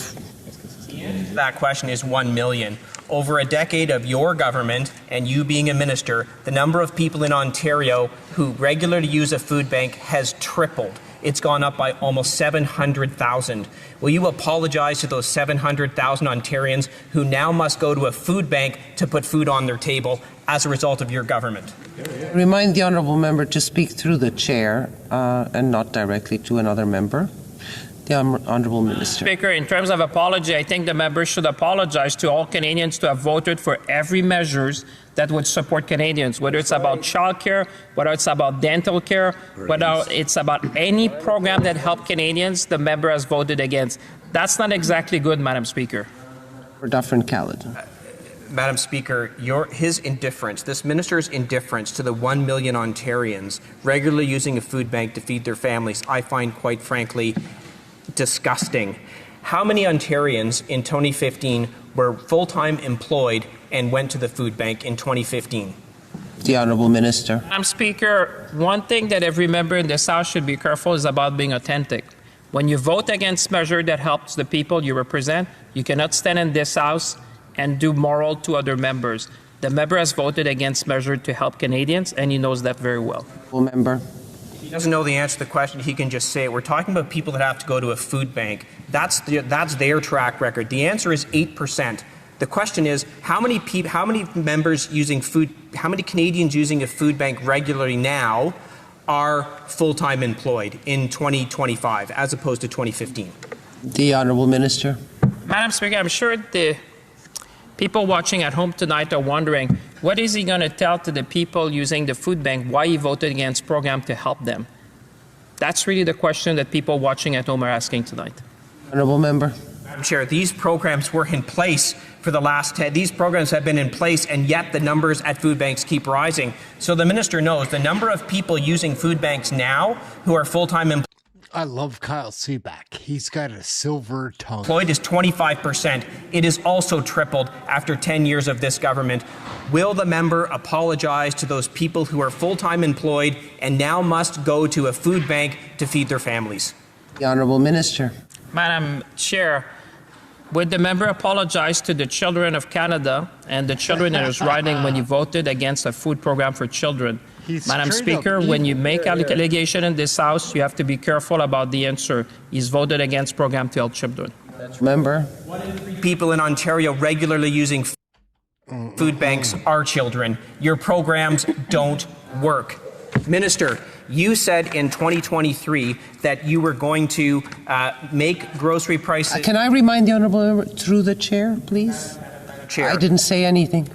That question is 1 million. Over a decade of your government and you being a minister, the number of people in Ontario who regularly use a food bank has tripled. It's gone up by almost 700,000. Will you apologize to those 700,000 Ontarians who now must go to a food bank to put food on their table as a result of your government? Remind the Honourable Member to speak through the chair and not directly to another member. The Honourable Minister. Speaker, in terms of apology, I think the member should apologize to all Canadians to have voted for every measures that would support Canadians, whether it's about childcare, whether it's about dental care, whether it's about any program that help Canadians, the member has voted against. That's not exactly good, Madam Speaker. For Dufferin-Caledon. Madam Speaker, his indifference, this minister's indifference to the 1 million Ontarians regularly using a food bank to feed their families, I find quite frankly disgusting. How many Ontarians in 2015 were full-time employed and went to the food bank in 2015? The Honourable Minister. Madam Speaker, one thing that every member in this House should be careful is about being authentic. When you vote against measure that helps the people you represent, you cannot stand in this House and do moral to other members. The member has voted against measure to help Canadians, and he knows that very well. Member. He doesn't know the answer to the question, he can just say it. We're talking about people that have to go to a food bank. That's their track record. The answer is 8%. The question is, how many members using how many Canadians using a food bank regularly now are full-time employed in 2025 as opposed to 2015? The Honourable Minister. Madam Speaker, I'm sure the people watching at home tonight are wondering, what is he going to tell to the people using the food bank why he voted against program to help them? That's really the question that people watching at home are asking tonight. Honourable Member. Madam Chair, these programs were in place for the last 10. These programs have been in place, and yet the numbers at food banks keep rising. So the minister knows the number of people using food banks now who are full-time employed. I love Kyle Seaback. He's got a silver tongue. Employed is 25%. It is also tripled after 10 years of this government. Will the member apologize to those people who are full-time employed and now must go to a food bank to feed their families? The Honourable Minister. Madam Chair, would the member apologize to the children of Canada and the children that was riding when you voted against a food program for children? Madam Speaker, when you make allegation in this House, you have to be careful about the answer. He's voted against program to help children. Member. People in Ontario regularly using food banks are children. Your programs don't work. Minister, you said in 2023 that you were going to make grocery prices. Can I remind the Honourable Member through the chair, please? Chair. I didn't say anything.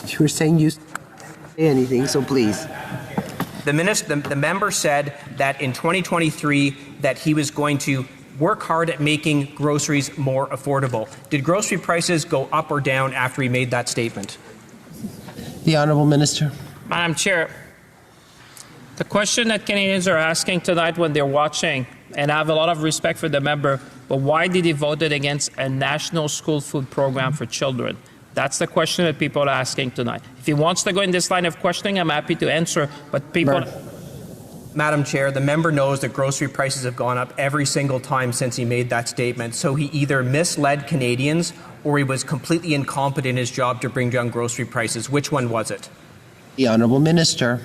You were saying you say anything, so please. The member said that in 2023 that he was going to work hard at making groceries more affordable. Did grocery prices go up or down after he made that statement? The Honourable Minister. Madam Chair, the question that Canadians are asking tonight when they're watching, and I have a lot of respect for the member, but why did he vote against a national school food program for children? That's the question that people are asking tonight. If he wants to go in this line of questioning, I'm happy to answer, but people... Madam Chair, the member knows that grocery prices have gone up every single time since he made that statement, so he either misled Canadians or he was completely incompetent in his job to bring down grocery prices. Which one was it? The Honourable Minister.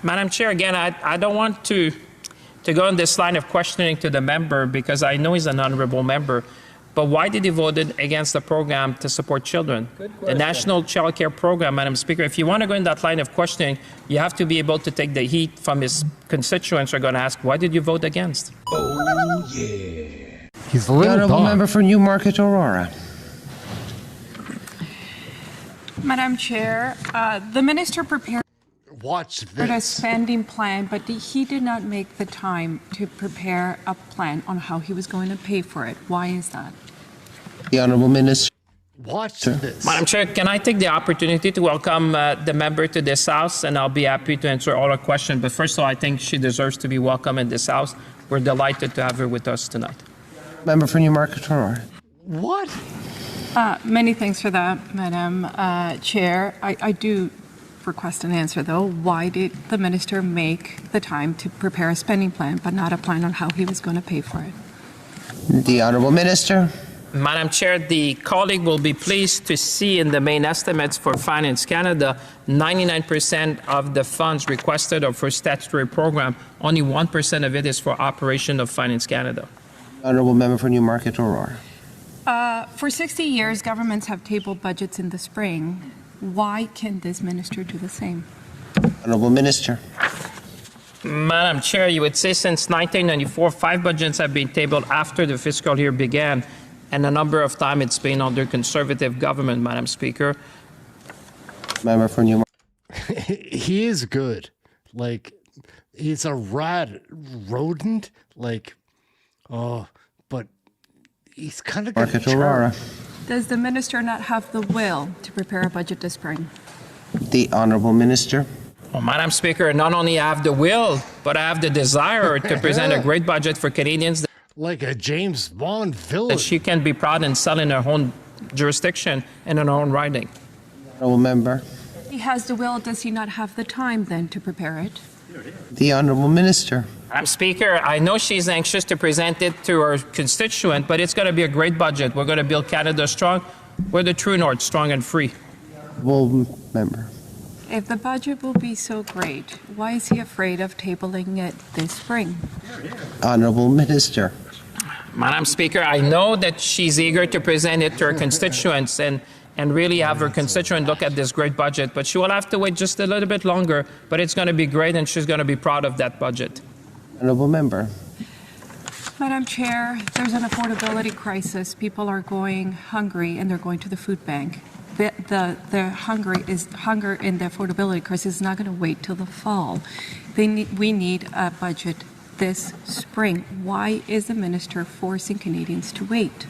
Madam Chair, again, I don't want to go in this line of questioning to the member because I know he's an honourable member, but why did he vote against the program to support children? The National Child Care Program, Madam Speaker, if you want to go in that line of questioning, you have to be able to take the heat from his constituents who are going to ask, why did you vote against? Oh, yeah. He's a The little Honourable dog. Member for Newmarket Aurora. Madam Chair, the minister prepared Watch a this. spending plan, but he did not make the time to prepare a plan on how he was going to pay for it. Why is that? The Honourable Minister. Watch this. Madam Chair, can I take the opportunity to welcome the member to this House, and I'll be happy to answer all her questions. But first of all, I think she deserves to be welcome in this House. We're delighted to have her with us tonight. Member for Newmarket Aurora. What? Many thanks for that, Madam Chair. I do request an answer, though. Why did the minister make the time to prepare a spending plan, but not a plan on how he was going to pay for it? The Honourable Minister. Madam Chair, the colleague will be pleased to see in the main estimates for Finance Canada, 99% of the funds requested are for statutory program. Only 1% of it is for operation of Finance Canada. Honourable Member for Newmarket Aurora. For 60 years, governments have tabled budgets in the spring. Why can this minister do the same? Honourable Minister. Madam Chair, you would say since 1994, 5 budgets have been tabled after the fiscal year began, and a number of times it's been under Conservative government, Madam Speaker. Member for Newmarket. He is good. Like, he's a rat rodent. Like, but he's kind of got a Aurora. Does the minister not have the will to prepare a budget this spring? The Honourable Minister. Well, Madam Speaker, not only I have the will, but I have the desire to present a great budget for Canadians. Like a James Bond villain. That she can be proud and sell in her own jurisdiction and in her own writing. Honourable Member. He has the will. Does he not have the time then to prepare it? The Honourable Minister. Madam Speaker, I know she's anxious to present it to her constituent, but it's going to be a great budget. We're going to build Canada strong. We're the true north, strong and free. Honourable Member. If the budget will be so great, why is he afraid of tabling it this spring? Honourable Minister. Madam Speaker, I know that she's eager to present it to her constituents and really have her constituent look at this great budget, but she will have to wait just a little bit longer, but it's going to be great and she's going to be proud of that budget. Honourable Member. Madam Chair, there's an affordability crisis. People are going hungry and they're going to the food bank. The hunger in the affordability crisis is not going to wait till the fall. We need a budget this spring. Why is the minister forcing Canadians to wait?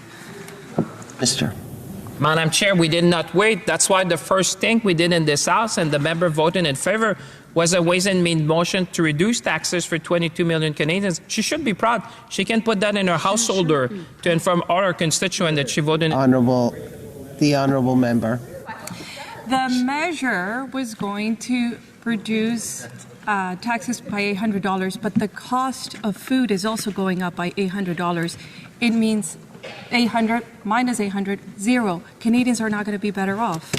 Minister. Madam Chair, we did not wait. That's why the first thing we did in this House, and the member voted in favor, was a Ways and Means motion to reduce taxes for 22 million Canadians. She should be proud. She can put that in her householder to inform all her constituents that she voted. The Honourable Member. The measure was going to reduce taxes by $800, but the cost of food is also going up by $800. It means 800 minus 800, zero. Canadians are not going to be better off.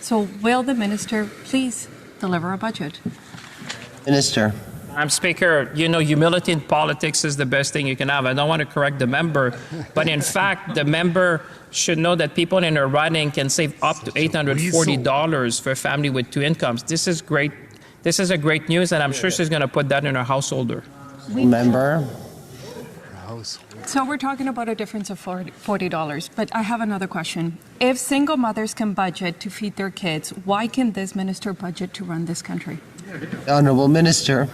So will the minister please deliver a budget? Minister. Madam Speaker, you know, humility in politics is the best thing you can have. I don't want to correct the member, but in fact, the member should know that people in her riding can save up to $840 for a family with 2 incomes. This is great. This is a great news, and I'm sure she's going to put that in her householder. Member. So we're talking about a difference of $40, but I have another question. If single mothers can budget to feed their kids, why can this minister budget to run this country? Honourable Minister.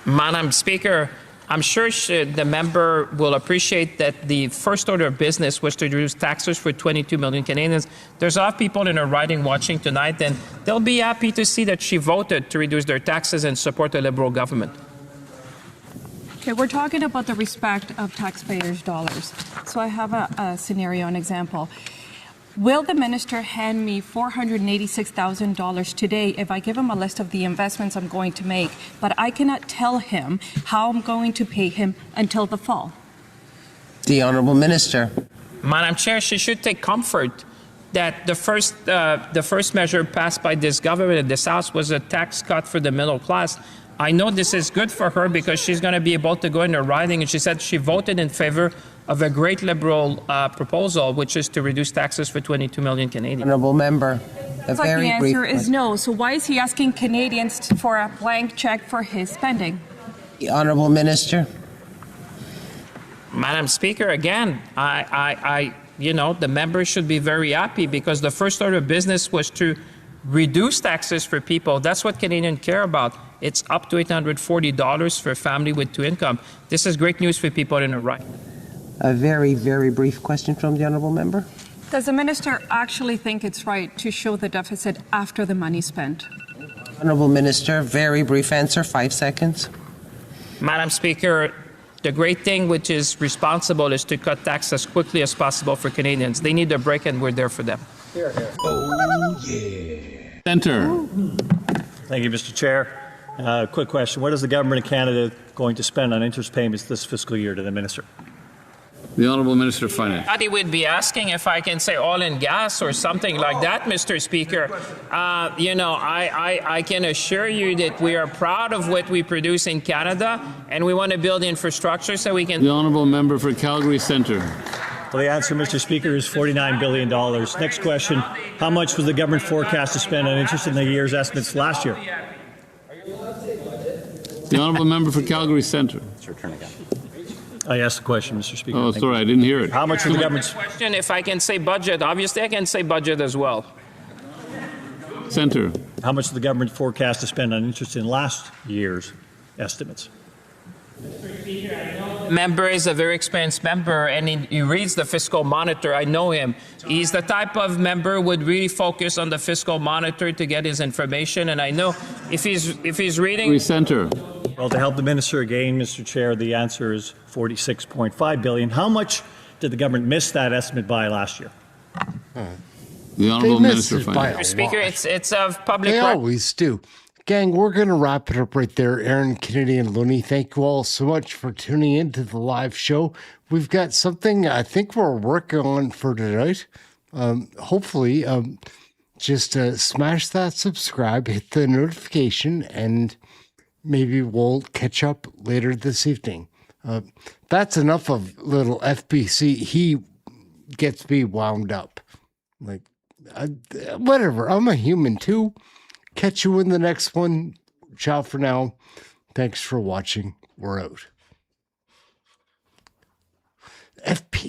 Madam Speaker, I'm sure the member will appreciate that the first order of business was to reduce taxes for 22 million Canadians. There's a lot of people in her riding watching tonight, and they'll be happy to see that she voted to reduce their taxes and support the Liberal government. Okay, we're talking about the respect of taxpayers' dollars. So I have a scenario, an example. Will the minister hand me $486,000 today if I give him a list of the investments I'm going to make, but I cannot tell him how I'm going to pay him until the fall? The Honourable Minister. Madam Chair, she should take comfort that the first measure passed by this government in this House was a tax cut for the middle class. I know this is good for her because she's going to be able to go in her riding, and she said she voted in favor of a great Liberal proposal, which is to reduce taxes for 22 million Canadians. Honourable Member, a It's like very the brief answer is no. So why is he asking Canadians for a blank check for his spending? The Honourable Minister. Madam Speaker, again, the members should be very happy because the first order of business was to reduce taxes for people. That's what Canadians care about. It's up to $840 for a family with 2 incomes. This is great news for people in the right. A very, very brief question from the Honourable Member. Does the minister actually think it's right to show the deficit after the money spent? Honourable Minister, very brief answer, 5 seconds. Madam Speaker, the great thing which is responsible is to cut tax as quickly as possible for Canadians. They need a break and we're there for them. Here, here. Oh, yeah. Center. Thank you, Mr. Chair. Quick question. What is the Government of Canada going to spend on interest payments this fiscal year to the Minister? The Honourable Minister of Finance. He would be asking if I can say oil and gas or something like that, Mr. Speaker. I can assure you that we are proud of what we produce in Canada, and we want to build infrastructure so we can... The Honourable Member for Calgary Centre. Well, the answer, Mr. Speaker, is $49 billion. Next question. How much was the government forecast to spend on interest in the year's estimates last year? The Honourable Member for Calgary Centre. It's your turn again. I asked the question, Mr. Speaker. Oh, sorry, I didn't hear it. How much was the government's question? If I can say budget, obviously I can say budget as well. Centre. How much did the government forecast to spend on interest in last year's estimates? Member is a very experienced member, and he reads the Fiscal Monitor. I know him. He's the type of member who would really focus on the Fiscal Monitor to get his information, and I know if he's reading... Center. Well, to help the minister again, Mr. Chair, the answer is $46.5 billion. How much did the government miss that estimate by last year? The Honourable Minister of Finance. Mr. Speaker, it's of public... They always do. Gang, we're going to wrap it up right there. Aaron, Kennedy, and Looney, thank you all so much for tuning in to the live show. We've got something I think we're working on for tonight. Hopefully, just smash that subscribe, hit the notification, and maybe we'll catch up later this evening. That's enough of little FBC. He gets me wound up. Whatever. I'm a human too. Catch you in the next one. Ciao for now. Thanks for watching. We're out. FP